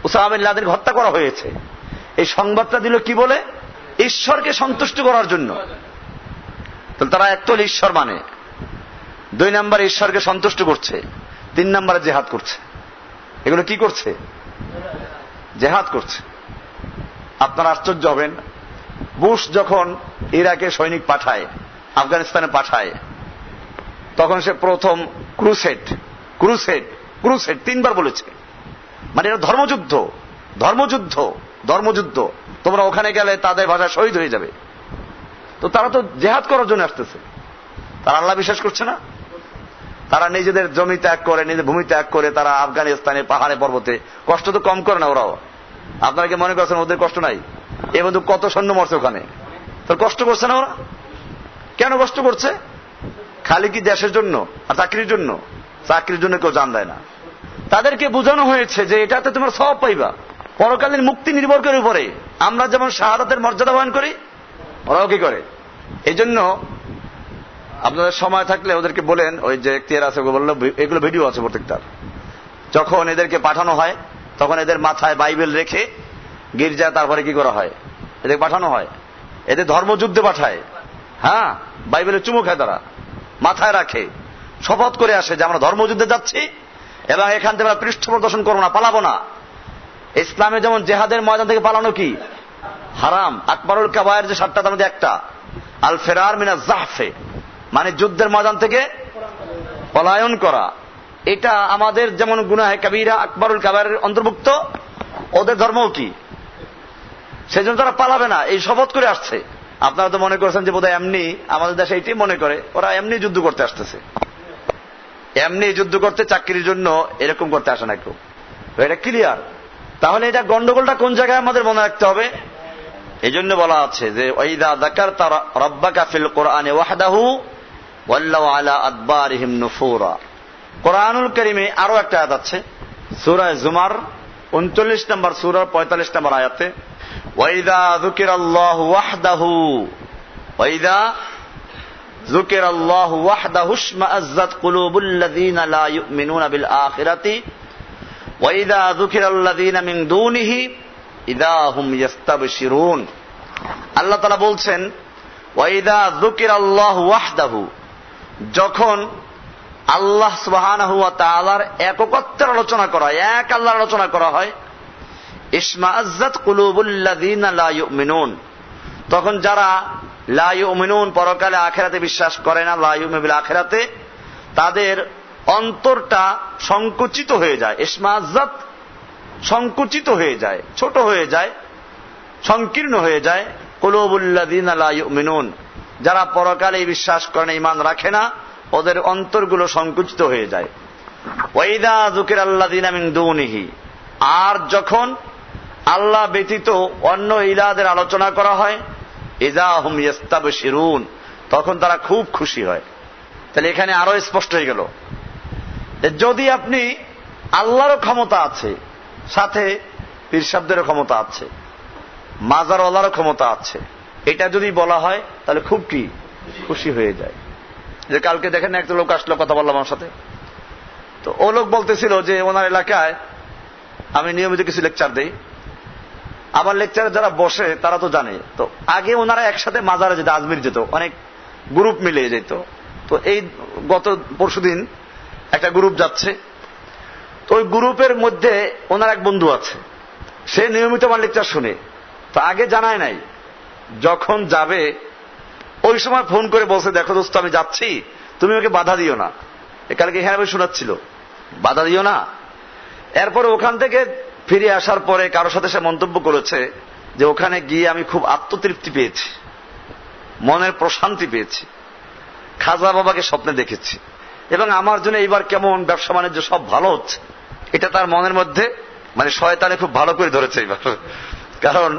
ওসামা বিন লাদেনকে হত্যা করা হয়েছে। এই সংবাদটা দিল কি বলে? ঈশ্বরকে সন্তুষ্ট করার জন্য। তো তারা একদল ঈশ্বর মানে, 2 নম্বরে ঈশ্বরকে সন্তুষ্ট করছে, 3 নম্বরে জেহাদ করছে। এগুলো কি করছে? জেহাদ করছে। আপনারা আশ্চর্য হবেন, বুশ যখন ইরাকে সৈনিক পাঠায়, আফগানিস্তানে পাঠায়, তখন সে প্রথম ক্রুসেড ক্রুসেড ক্রুসেড 3 বার বলেছে। মানে এটা ধর্মযুদ্ধ, ধর্মযুদ্ধ, ধর্মযুদ্ধ। তোমরা ওখানে গেলে তাদের ভাষায় শহীদ হয়ে যাবে। তো তারা তো জেহাদ করার জন্য আসতেছে। তারা আল্লাহ বিশ্বাস করছে না। তারা নিজেদের জমি ত্যাগ করে, নিজের ভূমি ত্যাগ করে তারা আফগানিস্তানে পাহাড়ে পর্বতে, কষ্ট তো কম করে না ওরাও। আপনারা কি মনে করছেন ওদের কষ্ট নাই? এ বন্ধু কত সৈন্য মরছে ওখানে, তোর কষ্ট করছে না ওরা? কেন কষ্ট করছে? খালি কি দেশের জন্য আর চাকরির জন্য? চাকরির জন্য কেউ জান দেয় না। তাদেরকে বোঝানো হয়েছে যে এটাতে তোমরা সওয়াব পাইবা, পরকালীন মুক্তি নির্ভর করে উপরে। আমরা যেমন শাহাদাতের মর্যাদা বহন করি, ওরাও কি করে। এই জন্য আপনাদের সময় থাকলে ওদেরকে বলেন, ওই যে এখতিয়ার আছে বললো, এগুলো ভিডিও আছে প্রত্যেকটার। যখন এদেরকে পাঠানো হয় তখন এদের মাথায় বাইবেল রেখে গির্জায় তারপরে কি করা হয়, এদের পাঠানো হয়। এদের ধর্মযুদ্ধে পাঠায়, হ্যাঁ, বাইবেলে চুমু খায় তারা, মাথায় রাখে, শপথ করে আসে যে আমরা ধর্মযুদ্ধে যাচ্ছি এবং এখান থেকে আমরা পৃষ্ঠ প্রদর্শন করবো না, পালাবো না। ইসলামে যেমন জেহাদের ময়দান থেকে পালানো কি হারাম, আকবরুল কাবায়ের যে 7টা তার মধ্যে একটা আল ফেরার মিনাজ জাহফে, মানে যুদ্ধের ময়দান থেকে পলায়ন করা। এটা আমাদের যেমন গুনাহে কাবীরা আকবরুল কাবায়ের অন্তর্ভুক্ত, ওদের ধর্মও কি, সেজন্য তারা পালাবে না, এই শপথ করে আসছে। আপনারা তো মনে করেছেন যে বোধহয় এমনি, আমাদের দেশে এইটাই মনে করে ওরা এমনি যুদ্ধ করতে আসতেছে, এমনি যুদ্ধ করতে, চাকরির জন্য এরকম করতে আসে না কেউ। এটা ক্লিয়ার। তাহলে এটা গন্ডগোলটা কোন জায়গায় আমাদের মনে রাখতে হবে। এই জন্য বলা আছে যে ওয়াইদা যাকারতা রাব্বাকা ফিল কুরআনি ওয়াহদাহু ওয়াল্লাউ আলা আদবারিহিম নুফুরা। কোরআনুল কারীমে আরো একটা আয়াত আছে, সূরা জুমার 39 নম্বর সূরার 45 নম্বর আয়াতে, ওয়াইদা যুকিরাল্লাহু ওয়াহদাহু ওয়াইদা যুকিরাল্লাহু ওয়াহদাহু ইশমাআযাত কুলুবুল্লাযীনা লা ইউমিনুনা বিল আখিরাতি ওয়াইদা যুকিরাল্লাযীনা মিন দুনিহি ইযা হুম ইস্তাবশিরুন। আল্লাহ তাআলা বলছেন, ওয়াইদা যুকিরাল্লাহু ওয়াহদাহু, যখন আল্লাহ সুবহানাহু ওয়া তাআলার একত্বের আলোচনা করা হয়, এক আল্লাহর আলোচনা করা হয়, ইশমাআযাত কুলুবুল্লাযীনা লা ইউমিনুন, তখন যারা লা ইউমিনুন পরকালে আখিরাতে বিশ্বাস করে না, লা ইউমিনু বিল আখিরাতে, তাদের অন্তরটা সংকুচিত হয়ে যায়। ইশমাআযাত সংকুচিত হয়ে যায়, ছোট হয়ে যায়, সংকীর্ণ হয়ে যায়। কুলুবুল্লাযীনা লা ইউমিনুন, যারা পরকালে বিশ্বাস করে না, ঈমান রাখে না, ওদের অন্তরগুলো সংকুচিত হয়ে যায়। ওয়াইদা যুকিরাল্লাযীনা মিন দুনিহি, আর যখন আল্লাহ ব্যতীত অন্য ইলাহদের আলোচনা করা হয়, ইযা হুম ইস্তাবশিরুন, তখন তারা খুব খুশি হয়। তাহলে এখানে আরো স্পষ্ট হয়ে গেল, যদি আপনি আল্লাহরও ক্ষমতা আছে, সাথে পীর সাহেবদেরও ক্ষমতা আছে, মাজারওয়ালারও ক্ষমতা আছে, এটা যদি বলা হয় তাহলে খুব কি খুশি হয়ে যায়। যে কালকে দেখেন একটা লোক আসলো, কথা বললাম আমার সাথে, তো ও লোক বলতেছিল যে ওনার এলাকায় আমি নিয়মিত কিছু লেকচার দেই, আমার লেকচারে যারা বসে তারা তো জানে, তো আগে ওনারা একসাথে মাজারে যেত, আজমির যেত, অনেক গ্রুপ মিলে যেত। তো এই গত পরশুদিন একটা গ্রুপ যাচ্ছে, তো ওই গ্রুপের মধ্যে ওনার এক বন্ধু আছে, সে নিয়মিত আমার লেকচার শুনে, তো আগে জানায় নাই। যখন যাবে ওই সময় ফোন করে বলছে, দেখো দোস্ত আমি যাচ্ছি, তুমি ওকে বাধা দিও না। কালকে এখানে শোনাচ্ছিল, বাধা দিও না। এরপরে ওখান থেকে ফিরে আসার পরে কারোর সাথে সে মন্তব্য করেছে যে ওখানে গিয়ে আমি খুব আত্মতৃপ্তি পেয়েছি, মনের প্রশান্তি পেয়েছি, খাজা বাবাকে স্বপ্নে দেখেছি, এবং আমার জন্য এইবার কেমন ব্যবসা বাণিজ্য সব ভালো হচ্ছে। এটা তার মনের মধ্যে মানে শয়তানে খুব ভালো করে ধরেছে এইবার, কারণ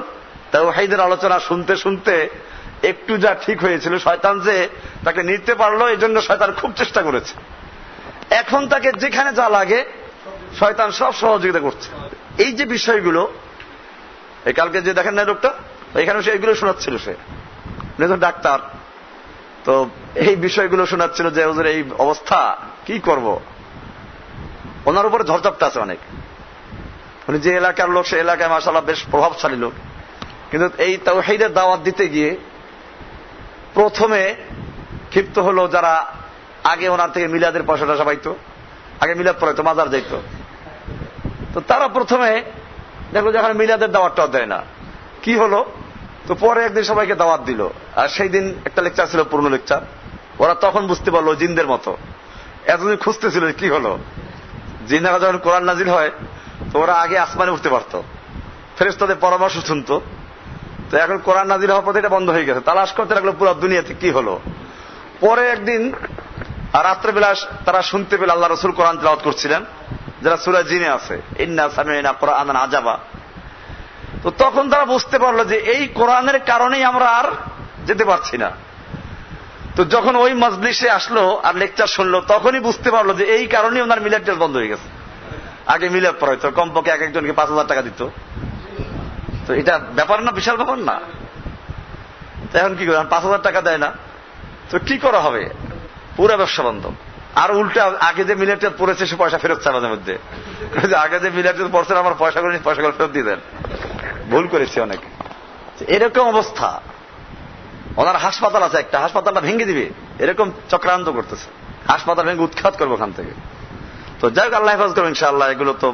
তাওহীদের আলোচনা শুনতে শুনতে একটু যা ঠিক হয়েছিল, শয়তান যে তাকে নিতে পারলো, এই জন্য শয়তান খুব চেষ্টা করেছে। এখন তাকে যেখানে যা লাগে শয়তান সব সহযোগিতা করছে। এই যে বিষয়গুলো, এই কালকে যে দেখেন না লোকটা, এখানে সে এইগুলো শোনাচ্ছিল, সে ডাক্তার, তো এই বিষয়গুলো শোনাচ্ছিল যে ওদের এই অবস্থা, কি করব। ওনার উপরে ঝড়ঝাপটা আছে অনেক, উনি যে এলাকার লোক, সে এলাকায় মাশাআল্লাহ বেশ প্রভাবশালী লোক, কিন্তু এই তাওহীদের দাওয়াত দিতে গিয়ে প্রথমে ক্ষিপ্ত হলো যারা আগে ওনার থেকে মিলাদের পয়সাটা সবাইতো, আগে মিলাদ পড়াইতো, মাজার যাইতো, তো তারা প্রথমে দেখলো যে এখন মিলাদের দাওয়াতটাও দেয় না, কি হলো। তো পরে একদিন সবাইকে দাওয়াত দিল, আর সেই দিন একটা লেকচার ছিল, পুরনো লেকচার। ওরা তখন বুঝতে পারলো জিনদের মতো, এতদিন খুঁজতেছিল কি হলো। জিনেরা যখন কোরআন নাজিল হয় তো ওরা আগে আসমানে উঠতে পারতো, ফেরেশতাদের পরামর্শ শুনতো, তো এখন কোরআন নাজিল হওয়ার পর এটা বন্ধ হয়ে গেছে, তালাশ করতে লাগলো পুরো দুনিয়াতে কি হলো। পরে একদিন রাত্রেবেলা তারা শুনতে পেল আল্লাহ রাসূল কোরআন তিলাওয়াত করছিলেন, যারা সূরা জিনে আছে, ইন্না সামি'না কুরআনান আজাবা। তো তখন তারা বুঝতে পারলো যে এই কোরআনের কারণেই আমরা আর যেতে পারছি না। তো যখন ওই মজলিসে আসলো আর লেকচার শুনলো, তখনই বুঝতে পারলো যে এই কারণেই ওনার মিলাদ বন্ধ হয়ে গেছে। আগে মিলাদ পড়াইতো, কমপক্ষে এক একজনকে 5,000 টাকা দিত, তো এটা ব্যাপার না, বিশাল ব্যাপার না। এখন কি করে, 5,000 টাকা দেয় না, তো কি করা হবে? পুরো ব্যবসা বন্ধ। আর উল্টা আগে যে মিলিয়ন পড়েছে সে পয়সা ফেরত চায় মাঝে মধ্যে, আগে যে মিলিয়ন পড়ছেন আমার পয়সা করে ফেরত দিয়ে দেন, ভুল করেছি অনেক। এরকম অবস্থা। ওনার হাসপাতাল আছে, একটা হাসপাতালটা ভেঙে দিবে এরকম চক্রান্ত করতেছে, হাসপাতাল ভেঙে উৎখাত করবো ওখান থেকে। তো যাই হোক, আল্লাহ হেফাজত করবো ইনশাআল্লাহ। এগুলো তো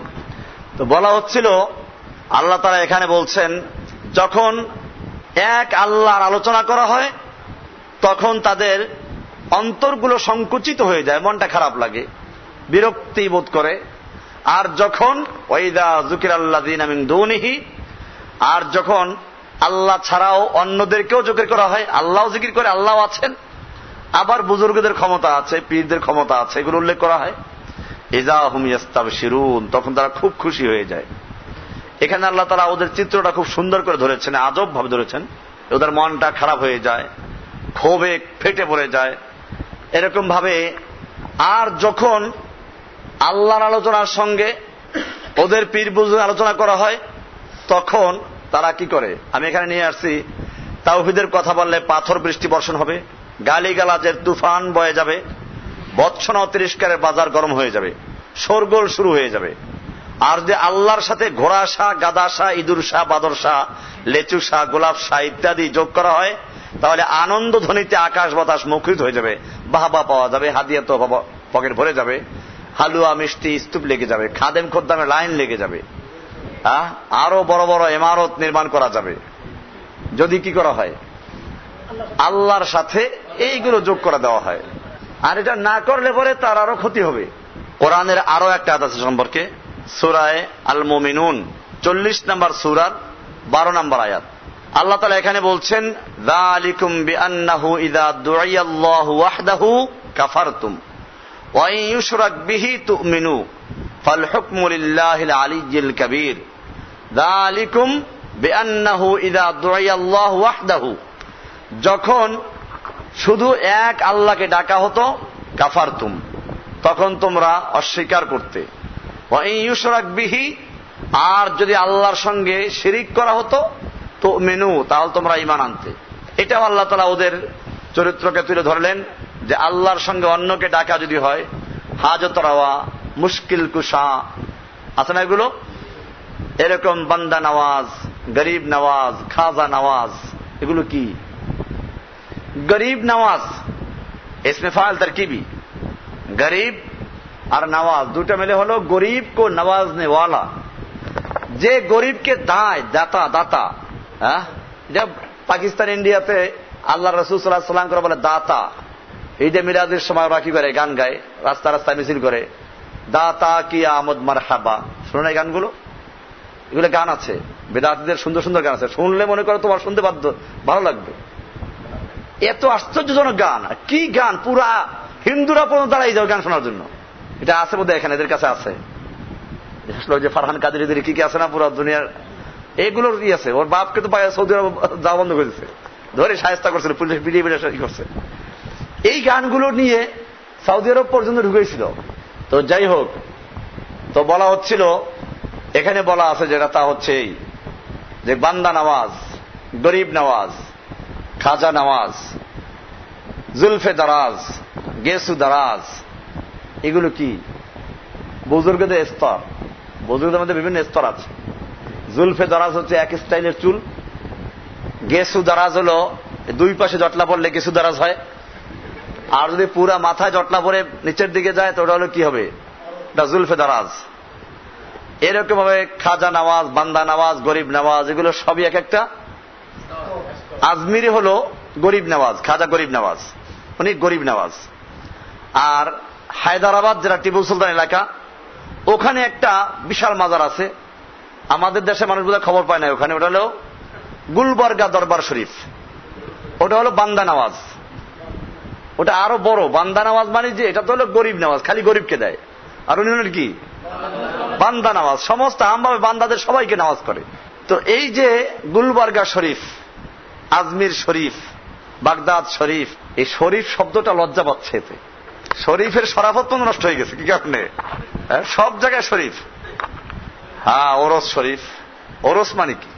বলা হচ্ছিল, আল্লাহ তাআলা এখানে বলছেন যখন এক আল্লাহর আলোচনা করা হয় তখন তাদের অন্তরগুলো সংকুচিত হয়ে যায়, মনটা খারাপ লাগে, বিরক্তি বোধ করে। আর যখন ওয়াইদা যুকিরাল্লাযীনা মিন দুনিহি, আর যখন আল্লাহ ছাড়াও অন্যদেরকেও জিকির করা হয়, আল্লাহও জিকির করে, আল্লাহ আছেন, আবার বুজুর্গদের ক্ষমতা আছে, পীরদের ক্ষমতা আছে, এগুলো উল্লেখ করা হয়, ইযা হুম ইস্তাবশিরুন, তখন তারা খুব খুশি হয়ে যায়। এখানে আল্লাহ তাআলা ওদের চিত্রটা খুব সুন্দর করে ধরেছেন, আজব ভাবে ধরেছেন। ওদের মনটা খারাপ হয়ে যায়, ক্ষোভে ফেটে পড়ে যায় এরকম ভাবে। আর যখন আল্লাহর আলোচনার সঙ্গে ওদের পীর বুজুর্গ আলোচনা করা হয় তখন তারা কি করে, আমি এখানে নিয়ে আসছি, তাওহীদের কথা বললে পাথর বৃষ্টি বর্ষণ হবে, গালিগালাজের তুফান বয়ে যাবে, ভৎসনা ও তিরস্কারের বাজার গরম হয়ে যাবে, শোরগোল শুরু হয়ে যাবে। আর যে আল্লাহর সাথে ঘোড়া শাহ, গাদা শাহ, ইঁদুর শাহ, বাদর শাহ, লেচু শাহ, গোলাপ শাহ ইত্যাদি যোগ করা হয়, তাহলে আনন্দ ধ্বনিতে আকাশ বাতাস মুখরিত হয়ে যাবে, বাহবা পাওয়া যাবে, হাদিয়া তো পকেট ভরে যাবে, হালুয়া মিষ্টি স্তূপ লেগে যাবে, খাদেম খোদ্দামের লাইন লেগে যাবে, আরো বড় বড় ইমারত নির্মাণ করা যাবে যদি কি করা হয়, আল্লাহর সাথে এইগুলো যোগ করে দেওয়া হয়। আর এটা না করলে পরে তার আরো ক্ষতি হবে। কোরআনের আরো একটা আয়াত আছে সম্পর্কে, সূরায়ে আল মুমিনুন 40 নম্বর সূরার 12 নম্বর আয়াত। আল্লাহ তাআলা এখানে বলছেন, যালিকুম বিআন্নাহু ইযা দুইয়াল্লাহু ওয়াহদাহু কাফারতুম ওয়া ইন ইউশরাক বিহি তুমিনু ফাল হুকমু লিল্লাহিল আলিয়্যিল কাবীর। যালিকুম বিআন্নাহু ইযা দুইয়াল্লাহু ওয়াহদাহু, যখন শুধু এক আল্লাহকে ডাকা হতো, কাফারতুম, তখন তোমরা অস্বীকার করতে, ওয়া ইন ইউশরাক বিহি, আর যদি আল্লাহর সঙ্গে শিরিক করা হতো, তো মেনু, তাহলে তোমরা ঈমান আনতে। এটাও আল্লাহ তাআলা ওদের চরিত্রকে তুলে ধরলেন যে আল্লাহর সঙ্গে অন্যকে ডাকা যদি হয়, হাজত রাওয়া, মুশকিল কুশা আছে না এগুলো, এরকম বান্দা নওয়াজ, গরিব নওয়াজ, খাজা নওয়াজ, এগুলো কি? গরিব নওয়াজ ইসমে ফাইল তারকিবি, গরিব আর নওয়াজ দুটো মিলে হলো গরিব কো নওয়াজনে ওয়ালা। যে গরিবকে দায়, দাতা, দাতা, পাকিস্তান ইন্ডিয়াতে আল্লাহ রাসূল সাল্লাল্লাহু আলাইহি ওয়াসাল্লাম করে বলে দাতা। ঈদে মিলাদের সময় ওরা কি করে, গান গায়, রাস্তা রাস্তায় মিছিল করে, দাতা কি আমদ মারহাবা। শুনুন এই গানগুলো, এগুলো গান আছে, বেদাতীদের সুন্দর সুন্দর গান আছে, শুনলে মনে করো তোমার শুনতে ভালো লাগবে। এত আশ্চর্যজনক গান, কি গান, পুরা হিন্দুরা পর্যন্ত দাঁড়াই যাও গান শোনার জন্য। এটা আছে বোধহয় এখানে, এদের কাছে আছে, যে ফারহান কাদেরীদের কি কি আছে না পুরো দুনিয়ার, এগুলোর কি আছে। ওর বাপকে তো সৌদি আরব যাওয়া বন্ধ করেছে, ধরে শায়েস্তা করছিল, পুলিশ পিটিয়ে পিটিয়ে করছে। এই গানগুলো নিয়ে সৌদি আরব পর্যন্ত ঢুকেছিল। তো যাই হোক, তো বলা হচ্ছিল, এখানে বলা আছে যেটা, তা হচ্ছে এই যে বান্দা নওয়াজ, গরিব নওয়াজ, খাজা নওয়াজ, জুলফে দারাজ, গেসু দারাজ, এগুলো কি? বুজুর্গদের স্তর। বুজুর্গদের মধ্যে বিভিন্ন স্তর আছে। জুলফে দারাজ হচ্ছে এক স্টাইলের চুল, গেসু দারাজ হলো দুই পাশে জটলা পড়লে গেসু দারাজ হয়, আর যদি পুরা মাথায় জটলা পরে নিচের দিকে যায় তো ওটা হলো কি হবে, এটা জুলফে দারাজ। এরকম ভাবে খাজা নওয়াজ, বান্দা নওয়াজ, গরিব নওয়াজ, এগুলো সবই এক একটা। আজমিরি হলো গরিব নওয়াজ, খাজা গরিব নওয়াজ, উনি গরিব নওয়াজ। আর হায়দ্রাবাদ যেটা টিপু সুলতান এলাকা, ওখানে একটা বিশাল মাজার আছে, আমাদের দেশে মানুষ বোধহয় খবর পায় না ওখানে, ওটা হলো গুলবার্গা দরবার শরীফ, ওটা হলো বান্দা নওয়াজ। ওটা আরো বড়, বান্দা নওয়াজ মানে যে এটা তো হলো গরিব নওয়াজ, খালি গরিবকে দেয়, আর উনি হলেন কি বান্দা নওয়াজ, সমস্ত আমভাবে বান্দাদের সবাইকে নামাজ করে। তো এই যে গুলবার্গা শরীফ, আজমির শরীফ, বাগদাদ শরীফ, এই শরীফ শব্দটা লজ্জা পাচ্ছে এতে, শরীফের শরাফত নষ্ট হয়ে গেছে কি কারণে, সব জায়গায় শরীফ। হ্যাঁ, ওরস শরীফ, ওরস মানে কি?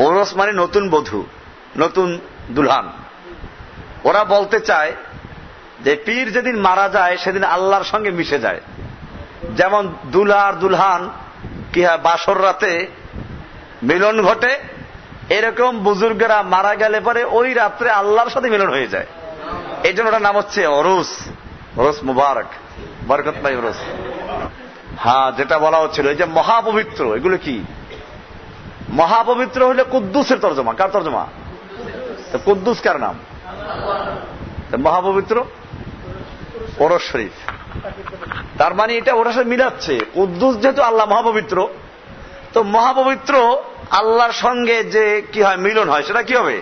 ওরস মানে নতুন বধূ, নতুন দুলহান। ওরা বলতে চায় যে পীর যেদিন মারা যায় সেদিন আল্লাহর সঙ্গে মিশে যায়। যেমন দুলহা আর দুলহান কি হয়, বাসর রাতে মিলন ঘটে, এরকম বুজুর্গরা মারা গেলে পরে ওই রাত্রে আল্লাহর সাথে মিলন হয়ে যায়। এই জন্য ওটার নাম হচ্ছে ওরস। ওরস মুবারক, বরকত ভাই ওরস। হ্যাঁ, যেটা বলা হচ্ছিল এই যে মহাপবিত্র, এগুলো কি মহাপবিত্র হলে কুদ্দুসের তর্জমা। কার তর্জমা? কুদ্দুস কার নাম? মহাপবিত্র ওরস শরীফ। তার মানে এটা ওরা সাথে মিলাচ্ছে। কুদ্দুস যেহেতু আল্লাহ মহাপবিত্র, তো মহাপবিত্র আল্লাহর সঙ্গে যে কি হয়, মিলন হয়, সেটা কি হবে?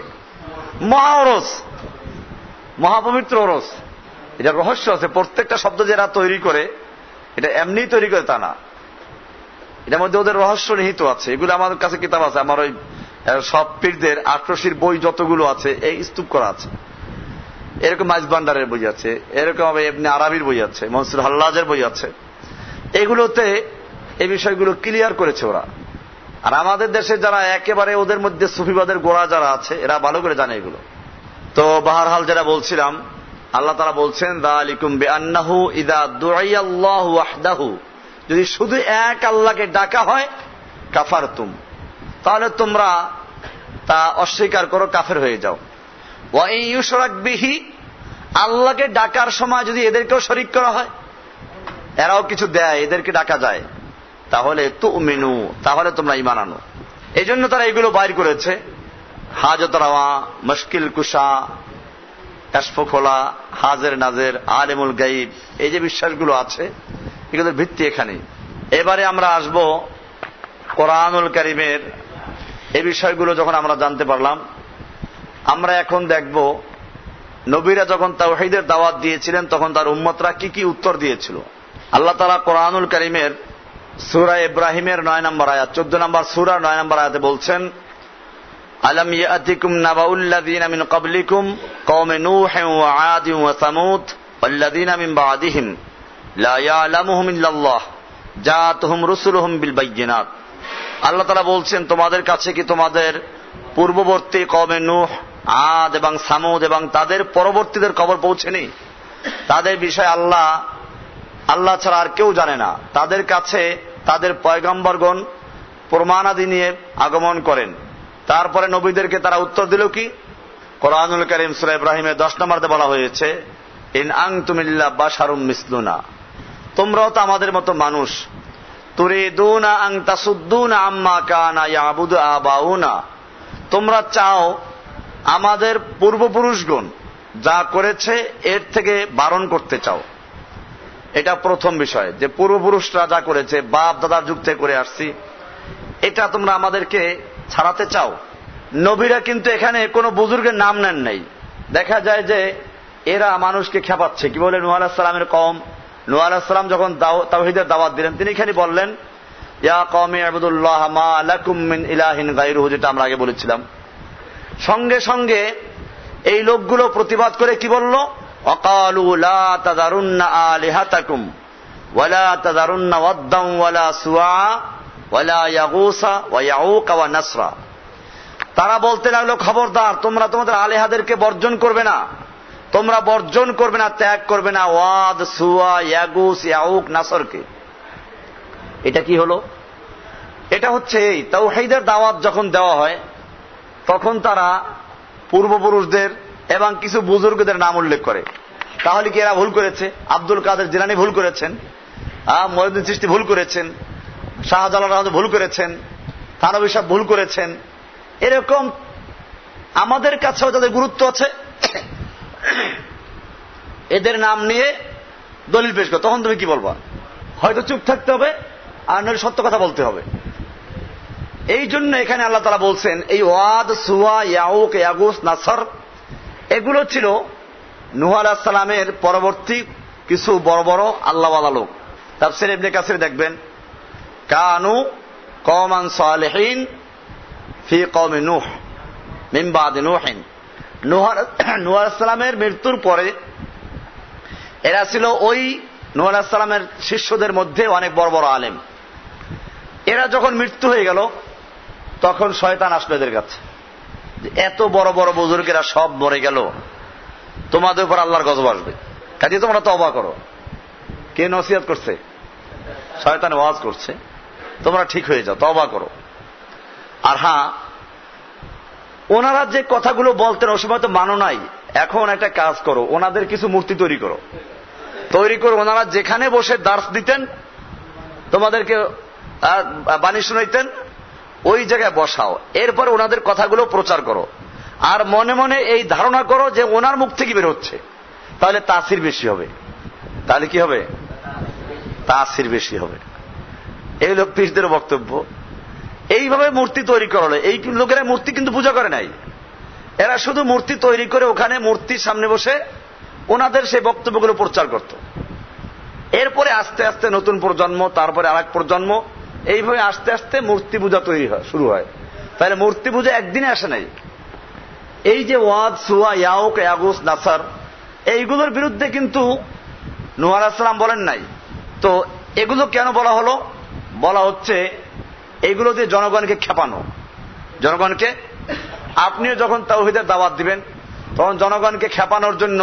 মহা ওরস, মহাপবিত্র ওরস। এটা রহস্য আছে। প্রত্যেকটা শব্দ যারা তৈরি করে এটা এমনি তৈরি করে তা না, এটার মধ্যে ওদের রহস্য নিহিত আছে। এগুলো আমাদের কাছে কিতাব আছে, আমার ওই সব পীরদের আটরশির বই যতগুলো আছে এই স্তূপ করা আছে। এরকম মাইজ ভান্ডারের বই আছে, এরকম এমনি আরবির বই আছে, মনসুর হাল্লাজের বই আছে। এগুলোতে এই বিষয়গুলো ক্লিয়ার করেছে ওরা। আর আমাদের দেশে যারা একেবারে ওদের মধ্যে সুফিবাদের গোড়া যারা আছে, এরা ভালো করে জানে এগুলো। তো বাহারহাল যেটা বলছিলাম, আল্লাহ তাআলা বলছেন যালিকুম বিআন্নাহু ইযা দুইয়াল্লাহু ওয়াহদাহু, যদি শুধু এক আল্লাহকে ডাকা হয়, কাফারতুম, তাহলে তোমরা তা অস্বীকার করো, কাফের হয়ে যাও। ওয়া ইন ইউশরাক বিহি, আল্লাহকে ডাকার সময় যদি এদেরকেও শরীক করা হয়, এরাও কিছু দেয়, এদেরকে ডাকা যায়, তাহলে তুমিনু, তাহলে তোমরা ঈমান আনো। এই জন্য তারা এগুলো বাইর করেছে। হাজত রাওয়া, মুশকিল কুশা, কাশফ খোলা, হাজের নাজের, আলেমুল গাইব, এই যে বিশ্বাসগুলো আছে এগুলোর ভিত্তি এখানে। এবারে আমরা আসব কোরআনুল কারীমের এই বিষয়গুলো যখন আমরা জানতে পারলাম, আমরা এখন দেখব নবীরা যখন তাওহীদের দাওয়াত দিয়েছিলেন তখন তার উম্মতরা কি কি উত্তর দিয়েছিল। আল্লাহ তাআলা কোরআনুল কারীমের সূরা ইব্রাহিমের 9 নম্বর আয়াত, 14 নম্বর সূরা 9 নম্বর আয়াতে বলছেন, আলাম ইয়াতিকুম নাবাউল্লাযীনা মিন ক্বাবলিকুম কওমে নূহিন ওয়া আদিন ওয়া সামূদ ওয়াল্লাযীনা মিন বা'দিহিম লা ইয়ালামুহুম ইল্লাল্লাহ জাআতুহুম রুসুলুহুম বিল বায়্যিনাত। আল্লাহ তাআলা বলছেন, তোমাদের কাছে কি তোমাদের পূর্ববর্তী কওমে নূহ, আদ এবং সামুদ এবং তাদের পরবর্তীদের খবর পৌঁছেনি? তাদের বিষয়ে আল্লাহ ছাড়া আর কেউ জানে না। তাদের কাছে তাদের পয়গম্বরগণ প্রমাণাদি নিয়ে আগমন করেন, তারপরে নবীদেরকে তারা উত্তর দিল কি? কোরআনুল কারীম সূরা ইব্রাহিমের 10 নম্বরে বলা হয়েছে, ইন আনতুম ইল্লা বাশারুম মিসলুনা, তোমরাও তো আমাদের মতো মানুষ। তুরিদুনা আন তাসুদ্দুনা আম্মা কানা ইয়াবুদু আবাউনা, তোমরা চাও আমাদের পূর্বপুরুষগণ যা করেছে এর থেকে বারণ করতে চাও। এটা প্রথম বিষয়, যে পূর্বপুরুষরা যা করেছে, বাপ দাদার যুগ থেকে করে আসছি, এটা তোমরা আমাদেরকে ছাড়াতে চাও। নবীরা কিন্তু এখানে কোনো বুজুর্গের নাম নেন নাই। দেখা যায় যে এরা মানুষকে খেপাচ্ছে। কি বলে? নূহ আলাইহিস সালামের কওম, নূহ আলাইহিস সালাম যখন তাওহীদের দাওয়াত দিলেন, তিনি এখানে বললেন, ইয়া কওমি ইবুদুল্লাহ মা লাকুম মিন ইলাহিন গায়রুহু, যেটা আমরা আগে বলেছিলাম। সঙ্গে সঙ্গে এই লোকগুলো প্রতিবাদ করে কি বলল? ওয়াকালু লা তাযারুন্না আলিহাতাকুম ওয়ালা তাযারুন্না ওয়াদ্দান ওয়ালা সুআ ওয়ালা ইয়াগুসা ওয়া ইয়াউক ওয়া নাসরা। তারা বলতে লাগলো, খবরদার, তোমরা তোমাদের আলেহাদেরকে বর্জন করবে না, তোমরা বর্জন করবে না, ত্যাগ করবে না ওয়াদ, সুয়া, ইয়াগুস, ইয়াউক, নাসরকে। এটা কি হলো? এটা হচ্ছে এই তাওহীদের দাওয়াত যখন দেওয়া হয় তখন তারা পূর্বপুরুষদের এবং কিছু বুজুর্গদের নাম উল্লেখ করে। তাহলে কি এরা ভুল করেছে? আব্দুল কাদের জিলানী ভুল করেছেন, মঈনুদ্দিন চিশতি ভুল করেছেন, শাহজালাল ভুল করেছেন, থানভী সাহেব ভুল করেছেন। এরকম আমাদের কাছেও যাদের গুরুত্ব আছে এদের নাম নিয়ে দলিল পেশ করো, তখন তুমি কি বলবা? হয়তো চুপ থাকতে হবে, আর নইলে সত্য কথা বলতে হবে। এই জন্য এখানে আল্লাহ তাআলা বলছেন, এই ওয়াদ, সুয়া, ইয়াউক, ইয়াগুস, নাসর এগুলো ছিল নূহ আলাইহিস সালামের পরবর্তী কিছু বড় বড় আল্লাহওয়ালা লোক। তাফসীর ইবনে কাসির দেখবেন, কানু কওমান সালিহিন ফি কওমি নূহ মিন বাদি নূহিন। নূহ আলাইহিস সালামের মৃত্যুর পরে এরা ছিল ওই নূহ আলাইহিস সালামের শিষ্যদের মধ্যে অনেক বড় বড় আলেম। এরা যখন মৃত্যু হয়ে গেল তখন শয়তান আসলো এদের কাছে, এত বড় বড় বুজুর্গেরা সব মরে গেল, তোমাদের উপর আল্লাহর গজব আসবে, কাজে তোমরা তওবা করো। কে নসিহত করছে? শয়তান ওয়াজ করছে, তোমরা ঠিক হয়ে যাও, তওবা করো। আর হ্যাঁ, ওনারা যে কথাগুলো বলতেন ওই সময় তো মানো নাই, এখন একটা কাজ করো, ওনাদের কিছু মূর্তি তৈরি করো, ওনারা যেখানে বসে দার্স দিতেন, তোমাদেরকে বাণী শুনাইতেন, ওই জায়গায় বসাও, এরপর ওনাদের কথাগুলো প্রচার করো, আর মনে মনে এই ধারণা করো যে ওনার মুখ থেকে বের হচ্ছে, তাহলে তাসির বেশি হবে। তাহলে কি হবে? তাসির বেশি হবে। এই লোক পীরদের বক্তব্য। এইভাবে মূর্তি তৈরি করা হলো। এই লোকেরা মূর্তি কিন্তু পূজা করে নাই, এরা শুধু মূর্তি তৈরি করে ওখানে মূর্তির সামনে বসে ওনাদের সেই বক্তব্যগুলো প্রচার করত। এরপরে আস্তে আস্তে নতুন প্রজন্ম, তারপরে আরেক প্রজন্ম, এইভাবে আস্তে আস্তে মূর্তি পূজা তৈরি হয়, শুরু হয়। তাহলে মূর্তি পূজা একদিনে আসে নাই। এই যে ওয়াদ, সুয়া, ইয়াউক, ইয়াগুস, নাসার, এইগুলোর বিরুদ্ধে কিন্তু নূহ আলাইহিস সালাম বলেন নাই। তো এগুলো কেন বলা হলো? বলা হচ্ছে এইগুলো দিয়ে জনগণকে খেপানো। জনগণকে, আপনিও যখন তাওহীদের দাওয়াত দিবেন তখন জনগণকে খেপানোর জন্য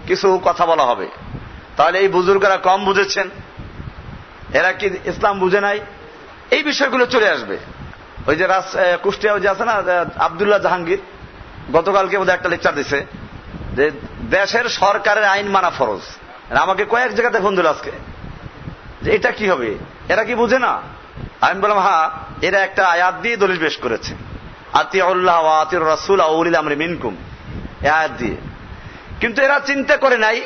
কিছু কথা বলা হবে। তাহলে এই বুজুর্গরা কম বুঝেছেন, এরা কি ইসলাম বুঝে নাই, এই বিষয়গুলো চলে আসবে। ওই যে কুষ্টিয়া যে আছে না আব্দুল্লাহ জাহাঙ্গীর, গতকালকে বোধহয় একটা লেকচার দিছে যে দেশের সরকারের আইন মানা ফরজ। আমাকে কয়েক জায়গাতে ফোন দিল আজকে যে এটা কি হবে, এরা কি বুঝে না? আমি বললাম হ্যাঁ, এরা একটা আয়াত দিয়ে দলিল পেশ করেছে, আতিউল্লাহ ওয়া আতিউর রাসূল ওয়া উলিল আমরি মিনকুম, এই আয়াত দিয়ে। কিন্তু এরা চিন্তা করে নাই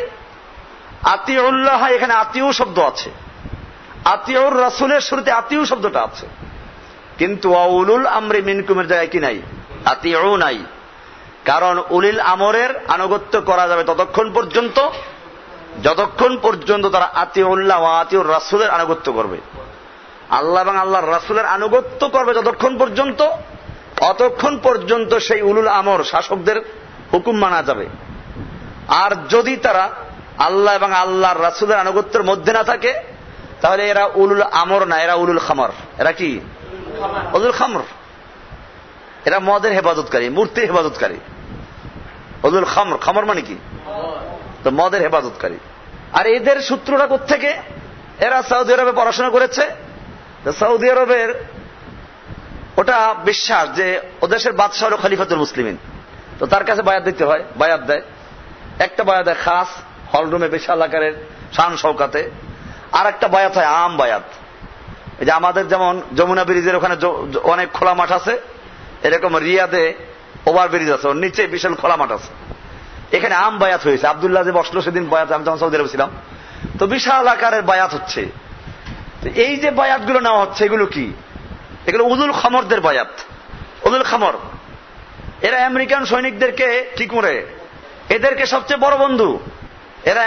আতিউল্লাহ, এখানে আতিউ শব্দ আছে, আতিউর রাসূলের শুরুতে আতিউ শব্দটা আছে, কিন্তু ওয়া উলুল আমরি মিনকুমের জায়গায় কি নাই? আতিউ নাই। কারণ উলিল আমরের আনুগত্য করা যাবে ততক্ষণ পর্যন্ত যতক্ষণ পর্যন্ত তারা আতিউল্লাহ ওয়া আতিউর রাসূলের আনুগত্য করবে। আল্লাহ এবং আল্লাহর রাসূলের আনুগত্য করবে যতক্ষণ পর্যন্ত, অতক্ষণ পর্যন্ত সেই উলুল আমর শাসকদের হুকুম মানা যাবে। আর যদি তারা আল্লাহ এবং আল্লাহর রাসূলের আনুগত্যের মধ্যে না থাকে, তাহলে এরা উলুল আমর না, এরা উলুল খামর। এরা কি? উলুল খামর। এরা মদের হেফাজতকারী, মূর্তির হেফাজতকারী। উলুল খামর, খামর মানে কি? তো মদের হেফাজতকারী। আর এদের সূত্রটা কোত্থেকে? এরা সৌদি আরবে পড়াশোনা করেছে। সৌদি আরবের ওটা বিশ্বাস যে ও দেশের বাদশাহ হল খলিফাতুল মুসলিমিন, তো তার কাছে বায়াত দিতে হয়, বায়াত দেয়। একটা বায়াত দেয় খাস হলরুমে বিশাল আকারের শান শওকাতে, আর একটা বায়াত হয় আম বায়াত। এই যে আমাদের যেমন যমুনা ব্রিজের ওখানে অনেক খোলা মাঠ আছে, এরকম রিয়াদে ওভার ব্রিজ আছে, ওর নিচে বিশাল খোলা মাঠ আছে, এখানে আম বায়াত হয়েছে। আব্দুল্লাহ যে বসলো সেদিন বায়াত, আমি যখন সৌদি আরবে ছিলাম, তো বিশাল আকারের বায়াত হচ্ছে। এই যে বায়াত গুলো নেওয়া হচ্ছে, এগুলো কি? এগুলো উলুল খামরদের বায়াত। উলুল খামর এরা আমেরিকান সৈনিকদেরকে কি করে, এদেরকে সবচেয়ে বড় বন্ধু। এরা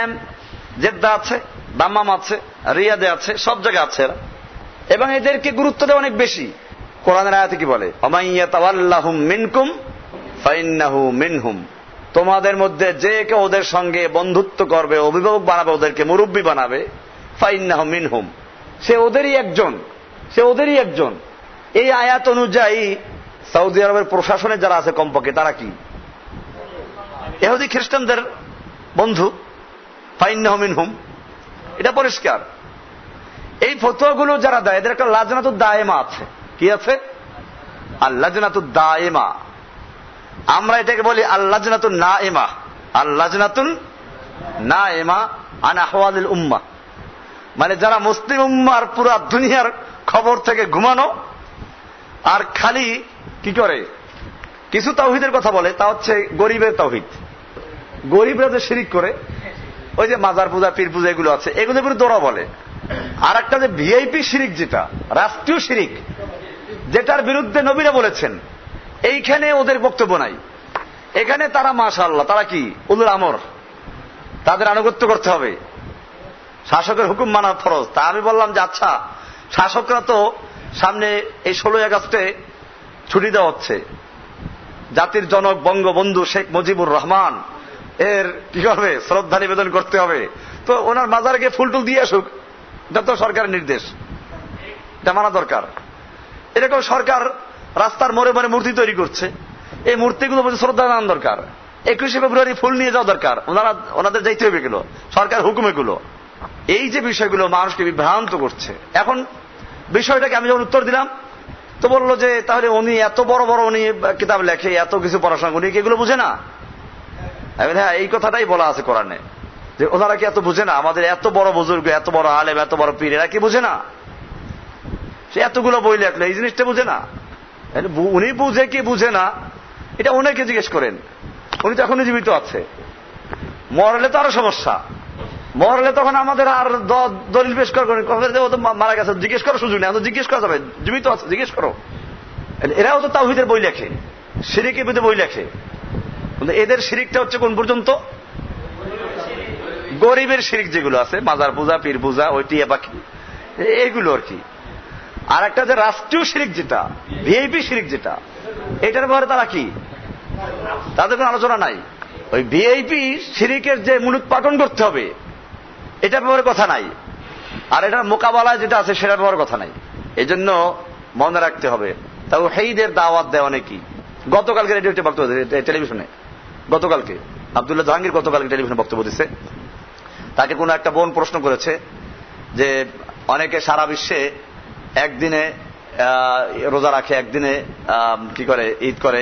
জেদ্দা আছে, দাম্মাম আছে, রিয়াদে আছে, সব জায়গায় আছে এরা, এবং এদেরকে গুরুত্ব দেওয়া অনেক বেশি। কোরআনের আয়াতে কি বলে? ওমাইয়া তাওয়াল্লাহুম মিনকুম ফাইন্নাহু মিনহুম, তোমাদের মধ্যে যে কেউ ওদের সঙ্গে বন্ধুত্ব করবে, অভিভাবক বানাবে, ওদেরকে মুরব্বী বানাবে, ফাইন্নাহু মিনহুম, সে ওদেরই একজন, সে ওদেরই একজন। এই আয়াত অনুযায়ী সৌদি আরবের প্রশাসনে যারা আছে কমপক্ষে তারা কি? ইহুদি খ্রিস্টানদের বন্ধু। ফাইন্নাহু মিনহুম, এটা পরিষ্কার। এই ফতোয়াগুলো যারা দেয় এদের একটা লাজনাতুদ দায়েমা আছে। কি আছে? আল লাজনাতুদ দায়েমা। আমরা এটাকে বলি আল লাজনাতুন নায়েমা। আল লাজনাতুন নায়েমা আন আহওয়ালিল উম্মাহ, মানে যারা মুসলিম উম্মার পুরা দুনিয়ার খবর থেকে ঘুমানো, আর খালি কি করে কিছু তাওহীদের কথা বলে, তা হচ্ছে গরিবের তাওহীদ। গরিবরা যে শিরিক করে, ওই যে মাজার পূজা, পীর পূজা এগুলো আছে, এগুলোর বিরুদ্ধে ওরা বলে। আর একটা যে ভিআইপি শিরিক, যেটা রাষ্ট্রীয় শিরিক, যেটার বিরুদ্ধে নবীরা বলেছেন, এইখানে ওদের বক্তব্য নাই। এখানে তারা মাশাআল্লাহ, তারা কি? উলুল আমর, তাদের আনুগত্য করতে হবে, শাসকের হুকুম মানা ফরজ। তা আমি বললাম যে আচ্ছা, শাসকরা তো সামনে এই 16ই আগস্টে ছুটি দেওয়া হচ্ছে, জাতির জনক বঙ্গবন্ধু শেখ মুজিবুর রহমান এর কি করবে? শ্রদ্ধা নিবেদন করতে হবে। তো ওনার মাজারে গিয়ে ফুল টুল দিয়ে আসুক, এটা তো সরকারের নির্দেশ, এটা মানা দরকার। এরকম সরকার রাস্তার মোড়ে মোড়ে মূর্তি তৈরি করছে। এই মূর্তিগুলো বলছে শ্রদ্ধা জানানো দরকার, 21শে ফেব্রুয়ারি ফুল নিয়ে যাওয়া দরকার, ওনাদের যাইতে হবে এগুলো, সরকার হুকুম এগুলো। এই যে বিষয়গুলো মানুষকে বিভ্রান্ত করছে। এখন বিষয়টাকে আমি যখন উত্তর দিলাম তো বললো যে তাহলে উনি এত বড় বড় উনি কিতাব লেখে, এত কিছু পড়াশোনা, উনি কি এগুলো বুঝে না? হ্যাঁ, এই কথাটাই বলা আছে কোরআনে যে ওনারা কি এত বুঝে না? আমাদের এত বড় বুজুর্গ, এত বড় আলেম, এত বড় পীর, এরা কি বুঝে না? সে এতগুলো বই লেখলো, এই জিনিসটা বুঝে না? উনি বুঝে কি বুঝে না এটা ওনাকে জিজ্ঞেস করেন। উনি তো এখনো জীবিত আছে, মরলে তো আরো সমস্যা। মরলে তখন আমাদের আর দলিল পেশ করবেন, মারা গেছে, জিজ্ঞেস করার সুযোগ নেই। জিজ্ঞেস করা যাবে, জীবিত আছে, জিজ্ঞেস করো। এরাও তো তাওহীদের বই লেখে, শিরিকের বিরুদ্ধে বই লেখে। এদের শিরিকটা হচ্ছে কোন পর্যন্ত? গরিবের শিরিক যেগুলো আছে, মাজার পূজা, পীর পূজা, ওই টিয়া পাখি, এইগুলো আর কি। আর একটা যে রাষ্ট্রীয় শিরিক, যেটা ভিআইপি শিরিক, যেটা এটার ব্যাপারে তারা কি, তাদের কোনো আলোচনা নাই। ওই ভিআইপি শিরিকের যে মূলোৎপাটন করতে হবে এটার ব্যাপারে কথা নাই, আর এটার মোকাবেলায় যেটা আছে সেটার ব্যাপারে কথা নাই। এই জন্য মনে রাখতে হবে তাওহীদের দাওয়াত দেওয়া অনেকই। গতকালকে রেডিওতে বক্তব্য, টেলিভিশনে গতকালকে আব্দুল্লাহ জাহাঙ্গীর গতকালকে টেলিভিশনে বক্তব্য দিচ্ছে। তাকে কোনো একটা বোন প্রশ্ন করেছে যে অনেকে সারা বিশ্বে একদিনে রোজা রাখে, একদিনে কি করে, ঈদ করে,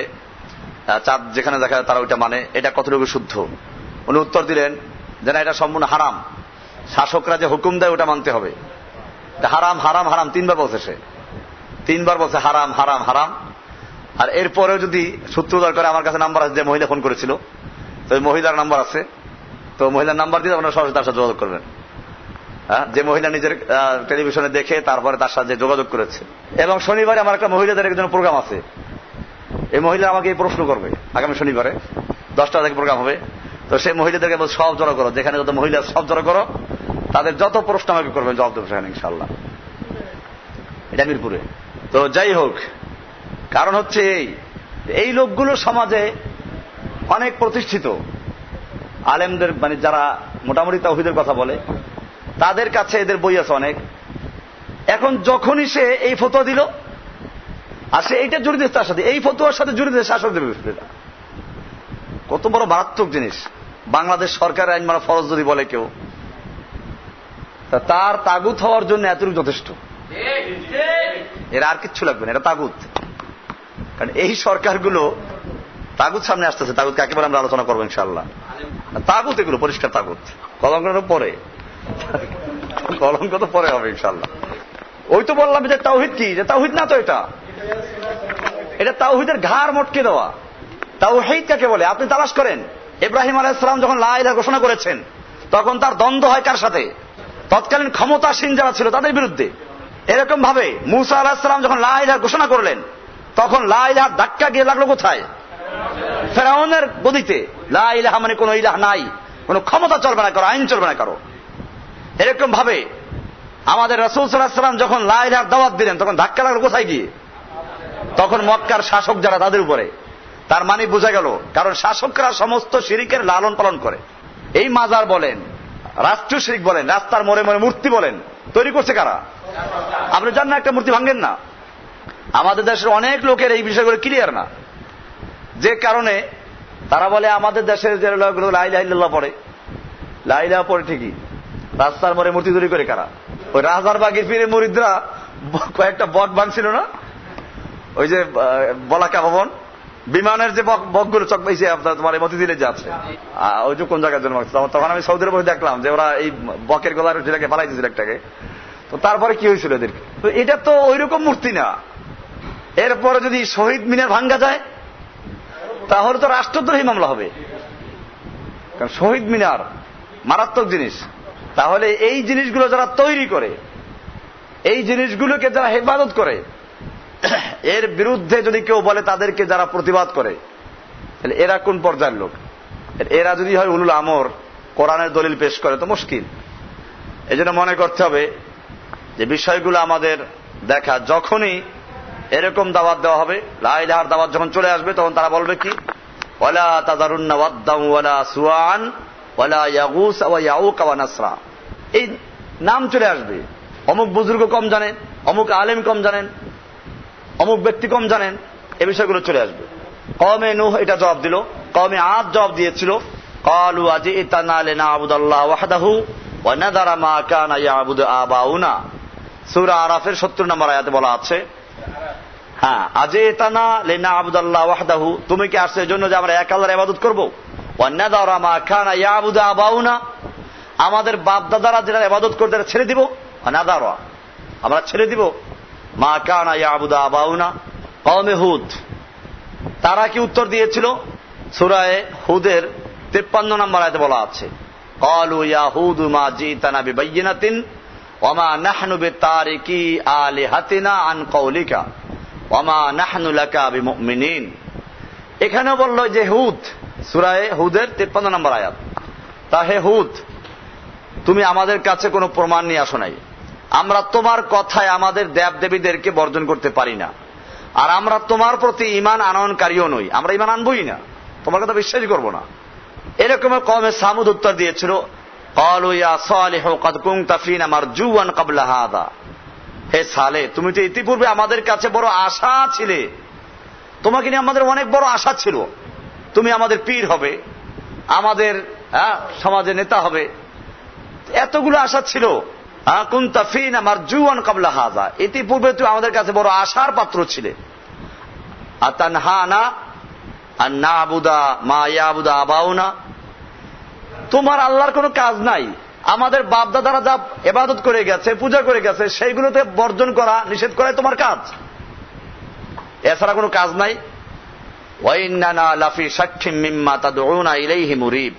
চাঁদ যেখানে দেখা যায় তারা ওইটা মানে, এটা কতটুকু শুদ্ধ? উনি উত্তর দিলেন যে না, এটা সম্পূর্ণ হারাম। শাসকরা যে হুকুম দেয় ওটা মানতে হবে। হারাম হারাম হারাম 3বার বলছে, সে 3বার বলছে হারাম হারাম হারাম। আর এরপরেও যদি সূত্রধর করে, আমার কাছে নাম্বার আছে, যে মহিলা ফোন করেছিল, তো ওই মহিলার নাম্বার আছে, তো মহিলার নাম্বার দিয়ে আপনারা সরাসরি তার সাথে যোগাযোগ করবেন। যে মহিলা নিজের টেলিভিশনে দেখে তারপরে তার সাথে যোগাযোগ করেছে। এবং শনিবারে আমার একটা মহিলাদের একজন প্রোগ্রাম আছে, এই মহিলা আমাকে এই প্রশ্ন করবে আগামী শনিবারে 10টা থেকে প্রোগ্রাম হবে। তো সেই মহিলাদেরকে সব জড়ো করো, যেখানে যত মহিলা সব জড়ো করো, তাদের যত প্রশ্ন আমাকে করবেন জবাব দেবো সেখানে ইনশাল্লাহ। এটা মিরপুরে। তো যাই হোক, কারণ হচ্ছে এই লোকগুলো সমাজে অনেক প্রতিষ্ঠিত আলেমদের, মানে যারা মোটামুটি তাওহীদের কথা বলে, তাদের কাছে এদের বই আছে অনেক। এখন যখনই সে এই ফতোয়া দিল, আর সে এইটা জড়িত তার সাথে, এই ফতোয়ার সাথে জড়িত শাসকদের বিরুদ্ধে, কত বড় মারাত্মক জিনিস। বাংলাদেশ সরকারের আইন মানা ফরজ যদি বলে কেউ, তার তাগুত হওয়ার জন্য এতটুকু যথেষ্ট, এর আর কিচ্ছু লাগবে না, এটা তাগুত। কারণ এই সরকারগুলো তাগুত সামনে আসতেছে, তাগুতকে একেবারে আমরা আলোচনা করবো ইনশাআল্লাহ। তাগুত এগুলো পরিষ্কার তাগুত, কলঙ্ক পরে, কলঙ্ক তো পরে হবে ইনশাআল্লাহ। ওই তো বললাম যে তাওহীদ কি, যে তাওহীদ না তো এটা তাওহীদের ঘাড় মটকে দেওয়া। তাওহীদ কাকে বলে আপনি তালাশ করেন। ইব্রাহিম আলাইহিস সালাম যখন লা ইলাহা ঘোষণা করেছেন, তখন তার দ্বন্দ্ব হয় কার সাথে? তৎকালীন ক্ষমতাসীন যারা ছিল তাদের বিরুদ্ধে। এরকম ভাবে মুসা আলাইহিস সালাম যখন লা ইলাহা ঘোষণা করলেন, তখন লা ইলাহা ধাক্কা গিয়ে লাগলো কোথায়? ফেরাউনের গদিতে। লা ইলাহা মানে কোন ইলাহ নাই, কোন ক্ষমতা চলবে না কারো, আইন চলবে না কারো। এরকম ভাবে আমাদের রাসূল সাল্লাল্লাহু আলাইহি ওয়াসাল্লাম যখন লা ইলাহার দাওয়াত দিলেন, তখন ধাক্কা লাগলো কোথায় গিয়ে? তখন মক্কার শাসক যারা তাদের উপরে। তার মানে বোঝা গেল, কারণ শাসকরা সমস্ত শিরিকের লালন পালন করে। এই মাজার বলেন, রাষ্ট্রীয় শিরিক বলেন, রাস্তার মোড়ে মোড়ে মূর্তি বলেন, তৈরি করছে কারা? আপনি জান না, একটা মূর্তি ভাঙেন না। আমাদের দেশের অনেক লোকের এই বিষয়গুলো ক্লিয়ার না, যে কারণে তারা বলে আমাদের দেশের যে লোকগুলো লা ইলাহা ইল্লাল্লাহ পড়ে, লা ইলাহা পড়ে ঠিকই, রাস্তার মোড়ে মূর্তি তৈরি করে কারা? ওই রাজারবাগের পীরের মুরিদরা কয়েকটা বট ভাঙছিল না, ওই যে বলাকা ভবন, বিমানের যে বকগুলো চক পাইছে তোমার এই মতিঝিলে যে আছে, ওই যে কোন জায়গার জন্য, তখন আমি সৌদি আরবে দেখলাম যে ওরা এই বকের গলার যেটাকে পালাই দিয়েছিল একটাকে। তো তারপরে কি হয়েছিল এদেরকে? তো এটা তো ওই রকম মূর্তি না। এরপরে যদি শহীদ মিনার ভাঙ্গা যায়, তাহলে তো রাষ্ট্রদ্রোহী মামলা হবে, কারণ শহীদ মিনার মারাত্মক জিনিস। তাহলে এই জিনিসগুলো যারা তৈরি করে, এই জিনিসগুলোকে যারা হেফাজত করে, এর বিরুদ্ধে যদি কেউ বলে তাদেরকে যারা প্রতিবাদ করে, তাহলে এরা কোন পর্যায়ের লোক? এরা যদি হয় উলুল আমর, কোরআনের দলিল পেশ করে, তো মুশকিল। এই জন্য মনে করতে হবে যে বিষয়গুলো আমাদের দেখা, যখনই এরকম দাওয়াত দেওয়া হবে, লা ইলাহার দাওয়াত যখন চলে আসবে, তখন তারা বলবে কি? ওয়ালা তাযারুন্না ওয়াদ্দাম ওয়ালা সুআন ওয়ালা ইয়াগুস ওয়া ইয়াউক ওয়া নাসরা। এই নাম চলে আসবে। অমুক বুজুর্গ কম জানেন, অমুক আলেম কম জানেন, অমুক ব্যক্তি কম জানেন, এ বিষয়গুলো চলে আসবে। কওমে নূহ এটা জবাব দিল, কওমে আদ জবাব দিয়েছিল, ক্বালু আজিতানা লিনা'বুদাল্লাহ ওয়াহদাহু ওয়া নাযারা মা কানা ইয়া'বুদু আবাউনা। সূরা আরাফের 70 নম্বর আয়াতে বলা আছে, হ্যাঁ, আজিতানা লিনা'বুদাল্লাহ ওয়াহদাহু, তুমি কি আসছো এজন্য যে আমরা এক আল্লাহর ইবাদত করব? ওয়া নাযারা মা কানা ইয়া'বুদু আবাউনা, আমাদের বাপ দাদারা যেটা ইবাদত করতে ছেড়ে দিব, ওয়া নাযারা, আমরা ছেড়ে দিব মা কানা ইয়া'বুদু আবাউনা। কওমে হুদ তারা কি উত্তর দিয়েছিল? সূরা হুদের 53 নম্বর আয়াতে বলা আছে, ক্বালু ইয়া হুদ মা জিতানা বিবাইয়িনাতিন ওয়া মা নাহনু বিতারিকি আলিহাতিনা আন কওলিকা ওয়া মা নাহনু লাকা বিমুমিনিন। এখানে বলল যে হুদ, সূরা হুদের 53 নম্বর আয়াত, তা হে হুদ, তুমি আমাদের কাছে কোনো প্রমাণ নিয়ে আসো নাই, আমরা তোমার কথায় আমাদের দেব দেবীদেরকে বর্জন করতে পারি না, আর আমরা তোমার প্রতি ঈমান আনয়নকারীও নই, আমরা ঈমান আনবই না, তোমার কথা বিশ্বাসই করব না। এরকম কওমে সামুদ উত্তর দিয়েছিল, ক্বালু ইয়া সালিহু ক্বাদ কুনতা ফীনা মারজুওয়ান ক্বাবলা হাযা, হে সালেহ, তুমি তো ইতিপূর্বে আমাদের কাছে বড় আশা ছিলে, তোমাকে নিয়ে আমাদের অনেক বড় আশা ছিল, তুমি আমাদের পীর হবে, আমাদের সমাজের নেতা হবে, এতগুলো আশা ছিল। কুনতা ফীনা মারজুওয়ান ক্বাবলা হাযা, ইতিপূর্বে তুমি আমাদের কাছে বড় আশার পাত্র ছিলে। আতানহানা আন না'বুদা মা ইয়া'বুদু আবাউনা, তোমার আল্লাহর কোনো কাজ নাই, আমাদের বাপ দাদারা যা ইবাদত করে গেছে, পূজা করে গেছে, সেইগুলোতে বর্জন করা, নিষেধ করাই তোমার কাজ, এছাড়া কোনো কাজ নাই। ওয়া ইন্নানা লাফি শাক্কিম মিম্মা তাদউনা ইলাইহি মুরিব,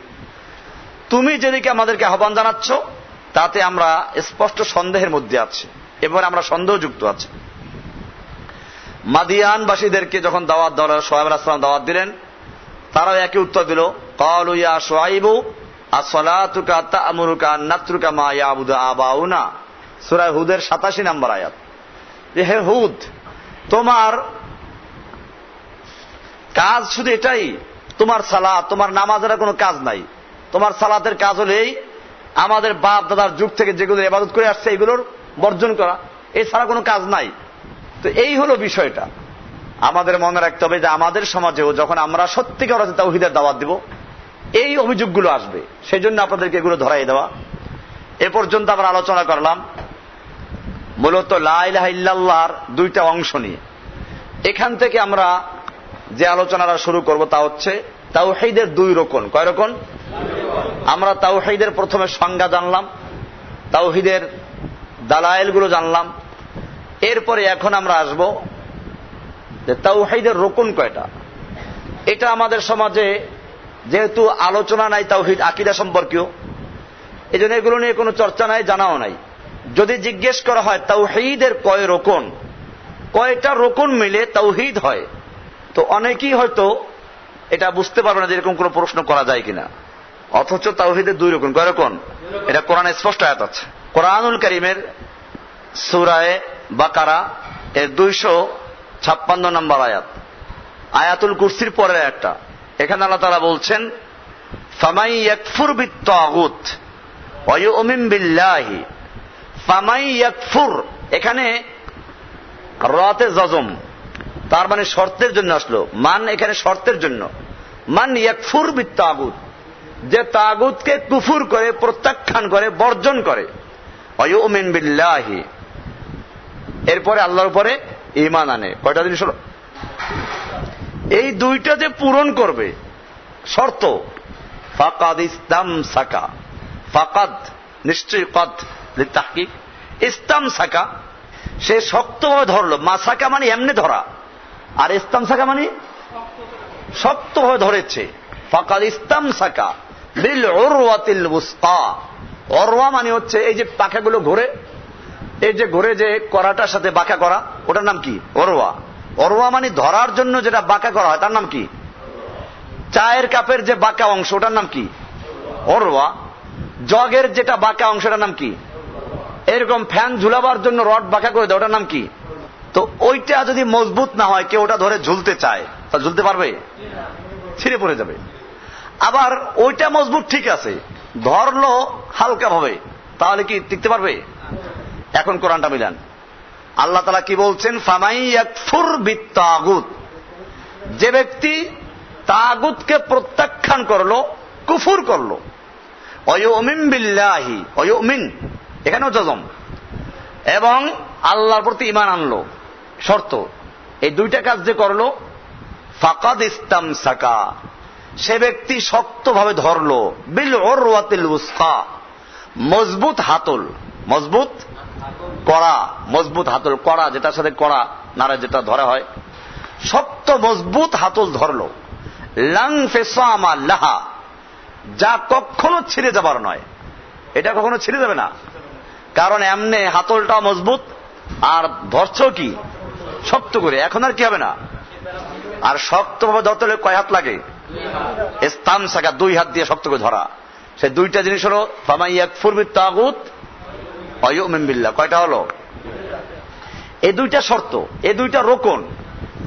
তুমি যেদিকে আমাদেরকে আহ্বান জানাচ্ছ তাতে আমরা স্পষ্ট সন্দেহের মধ্যে আছি, এবার আমরা সন্দেহযুক্ত আছি। মাদিয়ানবাসীদেরকে যখন দাওয়াত দেওয়া হলো, শুআয়ব আলাইহিস সালাম দাওয়াত দিলেন, তারাও একই উত্তর দিল, ক্বালু ইয়া শুআইবু আসসালাতুকা তা'মুরুকা আন নাতরুকা মা ইয়া'বুদু আবাউনা। সূরা হুদের 87 নম্বর আয়াত। হে হুদ, তোমার কাজ শুধু এটাই, তোমার সালাত, তোমার নামাজের কোনো কাজ নাই, তোমার সালাতের কাজ হলেই আমাদের বাপ দাদার যুগ থেকে যেগুলো ইবাদত করে আসছে এগুলোর বর্জন করা, এছাড়া কোনো কাজ নাই। তো এই হলো বিষয়টা। আমাদের মনে রাখতে হবে যে আমাদের সমাজেও যখন আমরা সত্যিকার অর্থে তাওহীদের দাওয়াত দিব, এই অভিযোগগুলো আসবে, সেই জন্য আপনাদেরকে এগুলো ধরাই দেওয়া। এ পর্যন্ত আমরা আলোচনা করলাম মূলত লা ইলাহা ইল্লাল্লাহর দুইটা অংশ নিয়ে। এখান থেকে আমরা যে আলোচনাটা শুরু করব তা হচ্ছে তাওহীদের দুই রকম। কয় রকম? আমরা তাওহীদের প্রথমে সংজ্ঞা জানলাম, তাওহীদের দালায়েলগুলো জানলাম, এরপরে এখন আমরা আসব যে তাওহীদের রকম কয়টা। এটা আমাদের সমাজে যেহেতু আলোচনা নাই তাওহীদ আকীদা সম্পর্কীয়, এই জন্য এগুলো নিয়ে কোনো চর্চা নাই, জানাও নাই। যদি জিজ্ঞেস করা হয় তাওহীদের কয় রকম, কয়টা রকম মিলে তাওহীদ হয়, তো অনেকেই হয়তো এটা বুঝতে পারবে না যে এরকম কোনো প্রশ্ন করা যায় কিনা। অথচ তাওহীদের দুই রকম। কয় রকম? এটা কোরআনে স্পষ্ট আয়াত আছে। কোরআনুল কারীমের সূরা বাকারা এর 256 নম্বর আয়াত, আয়াতুল কুরসির পরের একটা। এখানে আল্লাহ তাআলা বলছেন, ফামাই ইয়াকফুর বিত-তাগুত ওয়া ইউমিন বিল্লাহি। ফামাই ইয়াকফুর, এখানে রাতে জজম, তার মানে শর্তের জন্য আসলো। মান এখানে শর্তের জন্য। মান ইয়াকফুর বিত-তাগুত, যে তাগুতকে কুফর করে, প্রত্যাখ্যান করে, বর্জন করে। ওয়া ইউমিন বিল্লাহি, এরপরে আল্লাহর উপরে ঈমান আনে। কয়টা জিনিস হলো? এই দুইটা যে পূরণ করবে শর্ত, ফাকাদ ইসতামসাকা, ফাকাদ নিশ্চয়ই, কদ লিতাহকিক, ইসতামসাকা সে শক্তভাবে ধরলো। মাসাকা মানে এমনি ধরা, আর ইসতামসাকা মানে শক্তভাবে ধরেছে। ফাকাদ ইসতামসাকা বিল উরওয়াতিল ওয়াসকা। উরওয়া মানে হচ্ছে এই যে পাখাগুলো ঘোরে, এই যে ঘোরে যে করাটার সাথে বাঁকা করা, ওটার নাম কি? উরওয়া। উরওয়া মানে ধরার জন্য যেটা বাঁকা করা হয় তার নাম কি? চায়ের কাপের যে বাঁকা অংশ ওটার নাম কি? উরওয়া। জগের যেটা বাঁকা অংশটার নাম কি? এরকম ফ্যান ঝুলাবার জন্য রড বাঁকা করে দেয়, ওটার নাম কি? তো ওইটা যদি মজবুত না হয়, কেউ ওটা ধরে ঝুলতে চায়, তা ঝুলতে পারবে? ছিঁড়ে পড়ে যাবে। আবার ওইটা মজবুত ঠিক আছে, ধরলো হালকা ভাবে, তাহলে কি টিকতে পারবে? এখন কোরআনটা মিলান। আল্লাহ তাআলা কি বলছেন? ফামাই ইয়াকফুর বিত্তাগুত, যে ব্যক্তি তাগুতকে প্রত্যাখ্যান করলো, কুফর করলো, ওয়ায়ুমিন বিল্লাহি, ওয়ায়ুমিন এখানেও জজম, এবং আল্লাহর প্রতি ঈমান আনলো, শর্ত, এই দুইটা কাজ যে করলো, ফাকাদ ইস্তামসাকা, সে ব্যক্তি শক্তভাবে ধরলো, বিল উরওয়াতিল উসকা, মজবুত হাতল, মজবুত কড়া, মজবুত হাতল, কড়া যেটার সাথে কড়া নাড়া যেটা ধরা হয়, শক্ত মজবুত হাতল ধরলো, লাং ফিসামা লাহা, যা কখনো ছিঁড়ে যাবার নয়। এটা কখনো ছিঁড়ে যাবে না, কারণ এমনি হাতলটা মজবুত আর ধরছ কি শক্ত করে, এখন আর কি হবে না। আর শক্তভাবে ধরতে হলে কয় হাত লাগে? ইস্তামসাকা, দুই হাত দিয়ে শক্ত করে ধরা। সে দুইটা জিনিস হলো ফামাই ইয়াকফুর বিত্তাগুত ওয়া ইউমিন বিল্লাহ। কয়টা হলো? এই দুইটা শর্ত, এই দুইটা রোকন,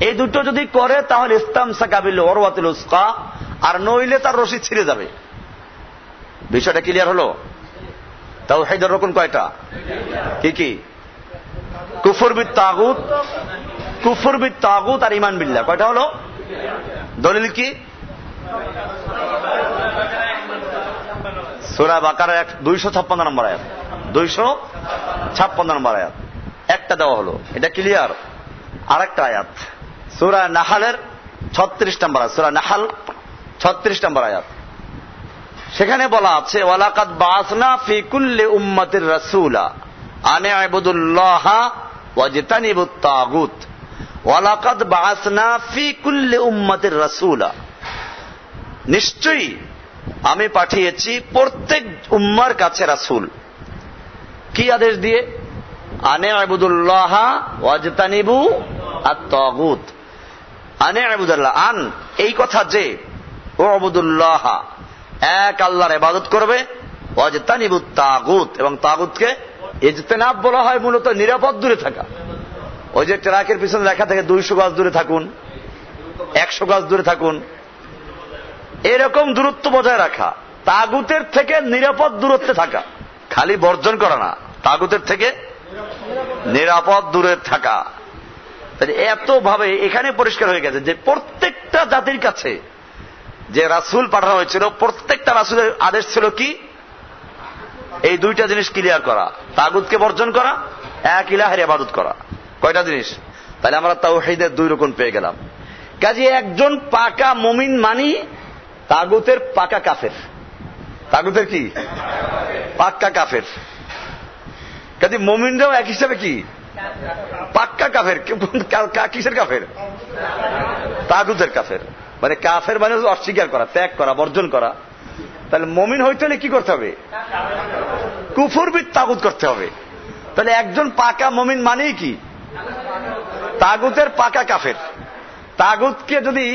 এই দুটো যদি করে তাহলে ইস্তামসাকা বিল উরওয়াতিল উসকা, আর নইলে তার রশি ছিঁড়ে যাবে। বিষয়টা ক্লিয়ার হলো? তাওহীদের রোকন কয়টা? কি কি? কুফর বিত্তাগুত, কুফর বিত্তাগুত আর ঈমান বিল্লাহ। কয়টা হলো? দলিল কি? সূরা বাকারার 256 নম্বর আয়াত, 256 নম্বর আয়াত একটা দেওয়া হলো, এটা ক্লিয়ার। আরেকটা আয়াত সূরা নাহলের 36 নম্বর আয়াত, সূরা নাহল 36 নম্বর আয়াত, সেখানে বলা আছে ওয়ালাকাদ বাআসনা ফি কুল্লি উম্মাতির রাসূলা আন ইবুদুল্লাহা ওয়াজতানিবুত তাগুত, ওয়ালাকাদ বাআসনা ফি কুল্লি উম্মাতির রাসূলা, নিশ্চয়ই আমি পাঠিয়েছি প্রত্যেক উম্মার কাছে রাসূল। কি আদেশ দিয়ে? আনে ইবুদুল্লাহা ওয়াজতানিবু আত-তাগুত, আনে ইবুদুল্লাহ, আন এই কথা যে, ও ইবুদুল্লাহা এক আল্লাহর ইবাদত করবে, ওয়াজতানিবুত তাগুত এবং তাগুতকে ইজতিনাব বলা হয় মূলত নিরাপদ দূরে থাকা। ওই যে ট্রাকের পিছনে লেখা থাকে 200 গজ দূরে থাকুন, 100 গজ দূরে থাকুন, এরকম দূরত্ব বজায় রাখা, তাগুতের থেকে নিরাপদ দূরত্বে থাকা, খালি বর্জন করা না, তাগুতের থেকে নিরাপদ দূরে থাকা। এত ভাবে এখানে পরিষ্কার হয়ে গেছে যে প্রত্যেকটা জাতির কাছে যে রাসূল পাঠানো হয়েছিল, প্রত্যেকটা রাসূলের আদেশ ছিল কি? এই দুইটা জিনিস ক্লিয়ার করা, তাগুতকে বর্জন করা, এক ইলাহের ইবাদত করা। কয়টা জিনিস? তাহলে আমরা তাওহীদের দুই রকম পেয়ে গেলাম। কাজে একজন পাকা মুমিন মানি তাগুতের পাকা কাফের। তাগুতের কি? পাক্কা কাফের। কাজে মুমিনরাও এক হিসাবে কি? পাক্কা কাফের। কিসের কাফের? তাগুতের কাফের। মানে কাফের মানে অস্বীকার করা, ত্যাগ করা, বর্জন করা। তাহলে মুমিন হইতে হলে কি করতে হবে? কুফর বিত তাগুত করতে হবে। তাহলে একজন পাকা মুমিন মানেই কি? তাগুতের পাকা কাফের। তাগুতকে যদি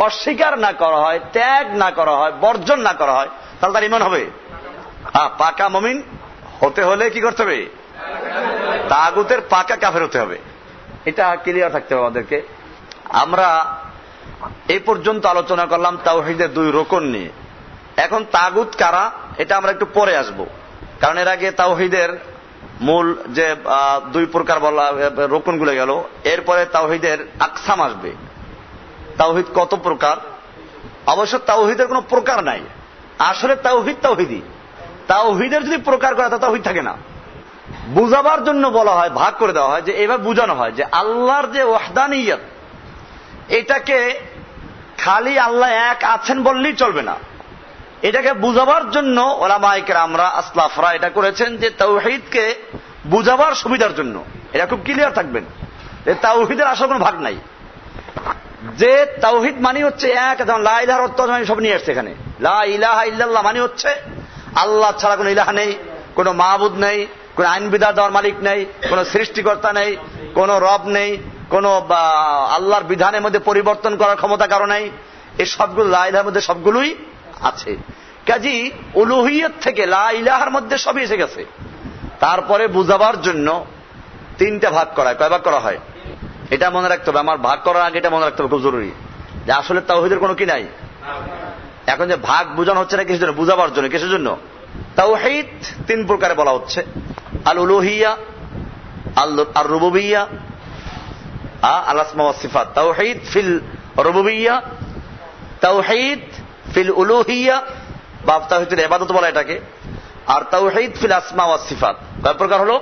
অস্বীকার না করা হয়, ত্যাগ না করা হয়, বর্জন না করা হয়, তাহলে তার ঈমান হবে? হ্যাঁ, পাকা মুমিন হতে হলে কি করতে হবে? তাগুতের পাকা কাফের হতে হবে। এটা ক্লিয়ার থাকতে হবে আমাদেরকে। আমরা এই পর্যন্ত আলোচনা করলাম তাওহীদের দুই রোকন নিয়ে। এখন তাগুত কারা এটা আমরা একটু পরে আসব, কারণ এর আগে তাওহীদের মূল যে দুই প্রকার বলা রোকন গুলো গেল, এরপরে তাওহীদের আকসাম আসবে। তাওহীদ কত প্রকার? অবশ্য তাওহীদের কোনো প্রকার নাই, আসলে তাওহীদ তাওহীদই। তাওহীদের যদি প্রকার করা তা তাওহীদ থাকে না। বুঝাবার জন্য বলা হয়, ভাগ করে দেওয়া হয়, যে এভাবে বুঝানো হয় যে আল্লাহর যে ওয়াহদানিয়ত, এটাকে খালি আল্লাহ এক আছেন বললেই চলবে না। এটাকে বুঝাবার জন্য ওলামায়ে কেরামরা, আসলাফরা এটা করেছেন যে তাওহীদকে বুঝাবার সুবিধার জন্য। এটা খুব ক্লিয়ার থাকবেন যে তাওহীদের আসলে কোনো ভাগ নাই। যে তাওহীদ মানে হচ্ছে এক, যেমন লা ইলাহার অর্থ আমি সব নিয়ে আসছে এখানে। লা ইলাহা ইল্লাল্লাহ মানে হচ্ছে আল্লাহ ছাড়া কোনো ইলাহা নেই, কোনো মাবুদ নেই, কোন আইন বিধান দেওয়ার মালিক নেই, কোন সৃষ্টিকর্তা নেই, কোন রব নেই, কোন আল্লাহর বিধানের মধ্যে পরিবর্তন করার ক্ষমতা কারো নেই। এই সবগুলো লা ইলাহার মধ্যে সবগুলোই আছে। কাজী উলুহিয়ত থেকে লা ইলাহার মধ্যে সবই এসে গেছে। তারপরে বুঝাবার জন্য তিনটা ভাগ করা হয়। কয় ভাগ করা হয় এটা মনে রাখতে হবে। আমার ভাগ করার আগে এটা মনে রাখতে হবে, খুব জরুরি, যে আসলে তাওহীদের কোনো কি নাই। এখন যে ভাগ বোঝানো হচ্ছে না কিসের জন্য? বুঝাবার জন্য। কিসের জন্য? তাওহীদ তিন প্রকারে বলা হচ্ছে, আল উলুহিয়া, আর রুবুবিয়্যাহ, আল আসমা ওয়াস সিফাত। তাওহীদ ফিল রুবুবিয়্যাহ, তাওহীদ ফিল উলুহিয়্যাহ বা তাওহীদুল ইবাদত বলা এটাকে, আর তাওহীদ ফিল আসমা ওয়াস সিফাত। কয় প্রকার হলো?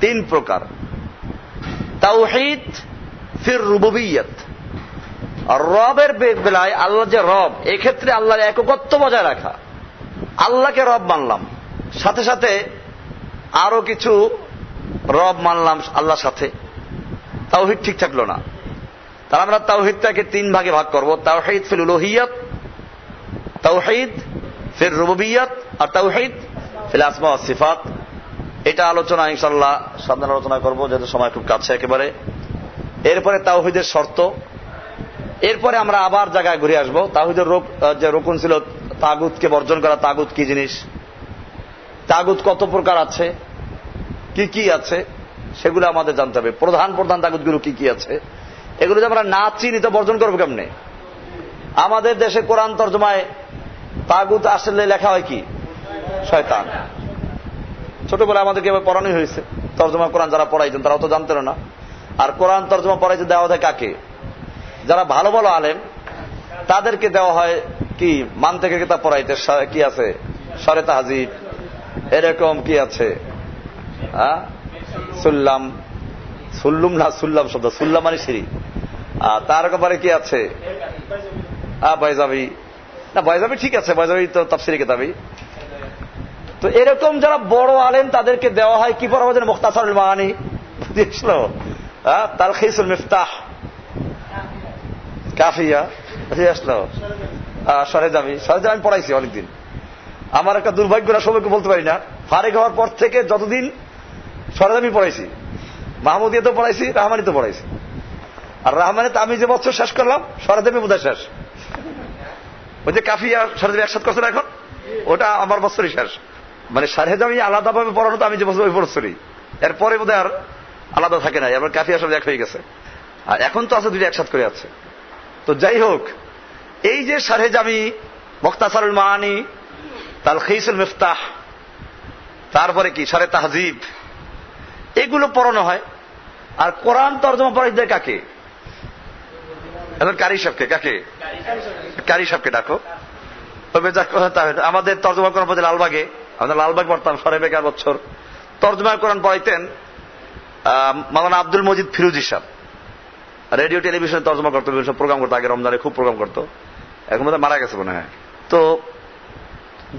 3 প্রকার। তাওহীদ ফির রুবুবিয়্যাত, রবের বেলায় আল্লাহ যে রব, এক্ষেত্রে আল্লাহর একত্ব বজায় রাখা। আল্লাহকে রব মানলাম, সাথে সাথে আরো কিছু রব মানলাম আল্লাহর সাথে, তাওহীদ ঠিক থাকলো না। তাহলে আমরা তাওহীদটাকে 3 ভাগে ভাগ করব। তাওহীদ ফিল উলুহিয়্যাত, তাওহীদ ফির রুবুবিয়্যাত, আর তাওহীদ ফিল আসমা ওয়াস সিফাত। এটা আলোচনা ইনশাআল্লাহ সামনে আলোচনা করব, যেহেতু সময় খুব কাছে একেবারে। এরপরে তাওহীদের শর্ত, এরপরে আমরা আবার জায়গায় ঘুরে আসবো। তাওহীদের যে রুকুন ছিল তাগুতকে বর্জন করা। তাগুত কি জিনিস, তাগুত কত প্রকার আছে, কি কি আছে, সেগুলো আমাদের জানতে হবে। প্রধান প্রধান তাগুতগুলো কি কি আছে, এগুলো যে আমরা না চিনি তো বর্জন করবো কেমনে? আমাদের দেশে কোরআন তর্জমায় তাগুত আসলে লেখা হয় কি? শয়তান। ছোটবেলায় আমাদেরকে পড়ানোই হয়েছে। তর্জমা কোরআন যারা পড়াইছেন তারাও তো জানতেন না। আর কোরআন তর্জমা পড়াইতে দেওয়া হয় কাকে? যারা ভালো ভালো আলেম তাদেরকে দেওয়া হয় কি মান থেকে কিতাব পড়াইতে। কি আছে? শরে তাহজিব, এরকম কি আছে, সুল্লাম, সুল্লুম না সুল্লাম শব্দ, সুল্লাম মানে সিঁড়ি। তার ব্যাপারে কি আছে? বাইজাবি না, বাইজাবি ঠিক আছে, বাইজাবি তো তাফসিরি কিতাবই। তো এরকম যারা বড় আলেম তাদেরকে দেওয়া হয় কি পড়াবো যেন? মুখতাসারুল মাআনি বুঝলো, তালখিসুল মিফতাহ, কাফিয়া আসলো, সরেজামি। সরেজামি আমি পড়াইছি অনেকদিন। আমার একটা দুর্ভাগ্য না, সবাইকে বলতে পারি না, ফারেক হওয়ার পর থেকে যতদিন সরেজামি পড়াইছি, মাহমুদিয়া তো পড়াইছি, রাহমানি তো পড়াইছি। আর রাহমানি তো আমি যে বছর শেষ করলাম, সরেজামি বোধহয় শেষ। ওই যে কাফিয়া সরেজামি একসাথে করছে না এখন, ওটা আমার বছরই শেষ। মানে সরেজামি আলাদাভাবে পড়ানো তো আমি যে বছর ওই বছরই, এরপরে বোধহয় আর আলাদা থাকে না। এবার কাফিয়া সব এক হয়ে গেছে, আর এখন তো আছে দুইটা একসাথে করে আছে। তো যাই হোক, এই যে সরেজামি, মুখতাসারুল মাআনি, তালখিসুল মিফতাহ, তারপরে কি শরে তাহজিব, এগুলো পড়ানো হয়। আর কোরআন তর্জমা পড়াইতে কাকে? এখন কারি সাহেবকে। কাকে? কারি সাহেবকে ডাকো। আমাদের তর্জমা কোরআন পড়তে লালবাগে, আমাদের লালবাগ পড়তাম সরে বেকার বছর। তর্জমা কোরআন পড়াইতেন মাওলানা আব্দুল মজিদ ফিরোজী সাহেব। রেডিও টেলিভিশনে তর্জমা করতো, বিভিন্ন প্রোগ্রাম করতো। আগে রমজানে খুব প্রোগ্রাম করতো, এখন বোধহয় মারা গেছে মনে হয়। তো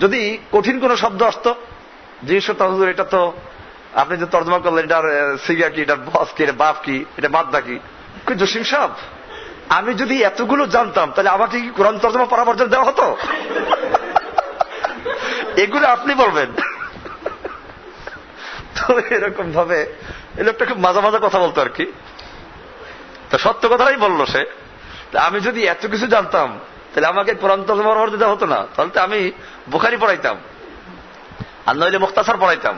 যদি কঠিন কোন শব্দ আসতো, জিনিসটা এটা তো আপনি যে তর্জমা করলেন, এটার সিগা কি, এটার বস কি, এটা বাপ কি, এটা মাদ্দা কি, জসিম সাহেব আমি যদি এতগুলো জানতাম তাহলে আমাকে কি কোরআন তর্জমা পরামর্শ দেওয়া হতো? এগুলো আপনি বলবেন। তো এরকম ভাবে এই লোকটা খুব মাজা মাজা কথা বলতো আর কি। তো সত্য কথাটাই বললো সে, আমি যদি এত কিছু জানতাম তাহলে আমাকে কোরআন তর্জমা পরামর্শ দেওয়া হতো না, তাহলে তো আমি বুখারী পড়াইতাম, আর নইলে মুখতাসার পড়াইতাম।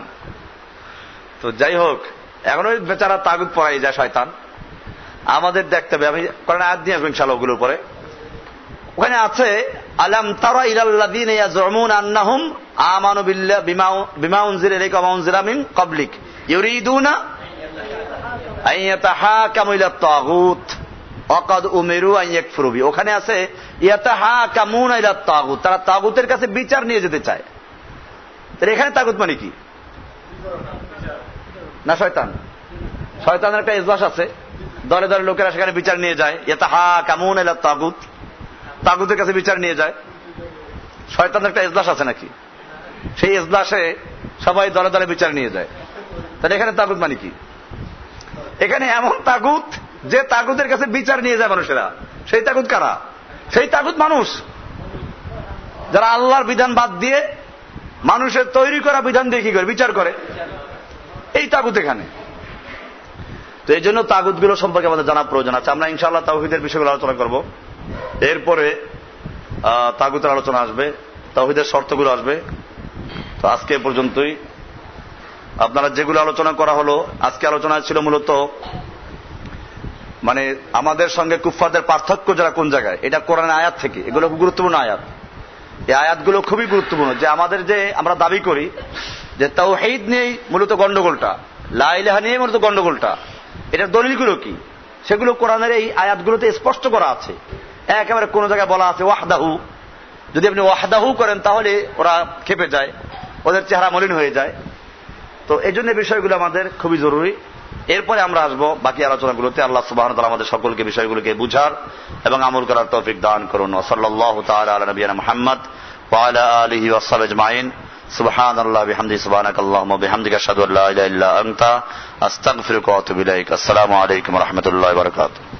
তো যাই হোক, এখন ওই বেচারা তাগুত পড়াই যায় শয়তান। আমাদের দেখতে হবে, আমি কোরআন আয়াত দিয়ে আসবো ইনশাআল্লাহ ওগুলোর উপরে। ওখানে আছে আলাম তারা ইলাল্লাযীনা ইয়াজউমুনা আন্নাহুম আমানু বিল্লাহি বিমা উনজিলা ইলাইকা ওয়া উনজিলা মিন ক্বাবলিক ইউরিদুনা আন ইয়াতাহাকামু ইলাত তাগুত ওয়া ক্বাদ উমিরু আন ইয়াকফুরু বি। ওখানে আছে ইয়াতাহাকামুনা ইলাত তাগুত, তারা তাগুতের কাছে বিচার নিয়ে যেতে চায়। তাহলে এখানে তাগুত মানে কি? না শয়তান। শয়তানের একটা ইজলাস আছে, দলে দলে লোকেরা সেখানে বিচার নিয়ে যায়। ইয়াতাহাকামুনা ইলাত তাগুত, তাগুতের কাছে বিচার নিয়ে যায়। শয়তানের একটা ইজলাস আছে নাকি? সেই ইজলাসে সবাই দলে দলে বিচার নিয়ে যায়। তাহলে এখানে তাগুত মানে কি? এখানে এমন তাগুত যে তাগুতের কাছে বিচার নিয়ে যায় মানুষেরা। সেই তাগুত কারা? সেই তাগুত মানুষ যারা আল্লাহর বিধান বাদ দিয়ে মানুষের তৈরি করা বিধান দিয়ে কি করে বিচার করে, এই তাগুত এখানে। তো এই জন্য তাগুত গুলো সম্পর্কে আমাদের জানা প্রয়োজন আছে। আমরা ইনশাআল্লাহ তাওহীদের বিষয়গুলো আলোচনা করব। এরপরে তাগুতের আলোচনা আসবে, তাওহীদের শর্তগুলো আসবে। তো আজকে এ পর্যন্তই। আপনারা যেগুলো আলোচনা করা হলো, আজকে আলোচনা ছিল মূলত মানে আমাদের সঙ্গে কুফফারদের পার্থক্য যারা কোন জায়গায়, এটা কোরআনের আয়াত থেকে। এগুলো খুব গুরুত্বপূর্ণ আয়াত। এই আয়াতগুলো খুবই গুরুত্বপূর্ণ। যে আমাদের যে আমরা দাবি করি যে তাওহীদ নিয়েই মূলত গন্ডগোলটা, লা ইলাহা নিয়ে মূলত গন্ডগোলটা। এটার দলিলগুলো কি? সেগুলো কোরআনের এই আয়াতগুলোতে স্পষ্ট করা আছে। একেবারে কোন জায়গায় বলা আছে ওয়াহদাহু, যদি আপনি ওয়াহদাহু করেন তাহলে ওরা খেপে যায়, ওদের চেহারা মলিন হয়ে যায়। তো এই জন্য বিষয়গুলো আমাদের খুবই জরুরি। এরপরে আমরা আসবো বাকি আলোচনাগুলোতে। আল্লাহ সুবহানাহু ওয়া তাআলা আমাদের সকলকে বিষয়গুলোকে বুঝার এবং আমল করার তৌফিক দান করুন। সাল্লাল্লাহু তাআলা আলা নবিয়িনা মুহাম্মদ ওয়া আলা আলিহি ওয়া সাহবিহি আজমাইন। সুবহানাল্লাহি বিহামদিহি সুবহানাকাল্লাহুম্মা বিহামদিকা আশহাদু আল্লা ইলাহা ইল্লা আনতা আস্তাগফিরুকা ওয়া আতুবু ইলাইক। আসসালামু আলাইকুম ওয়া রাহমাতুল্লাহি ওয়া বারাকাতুহু।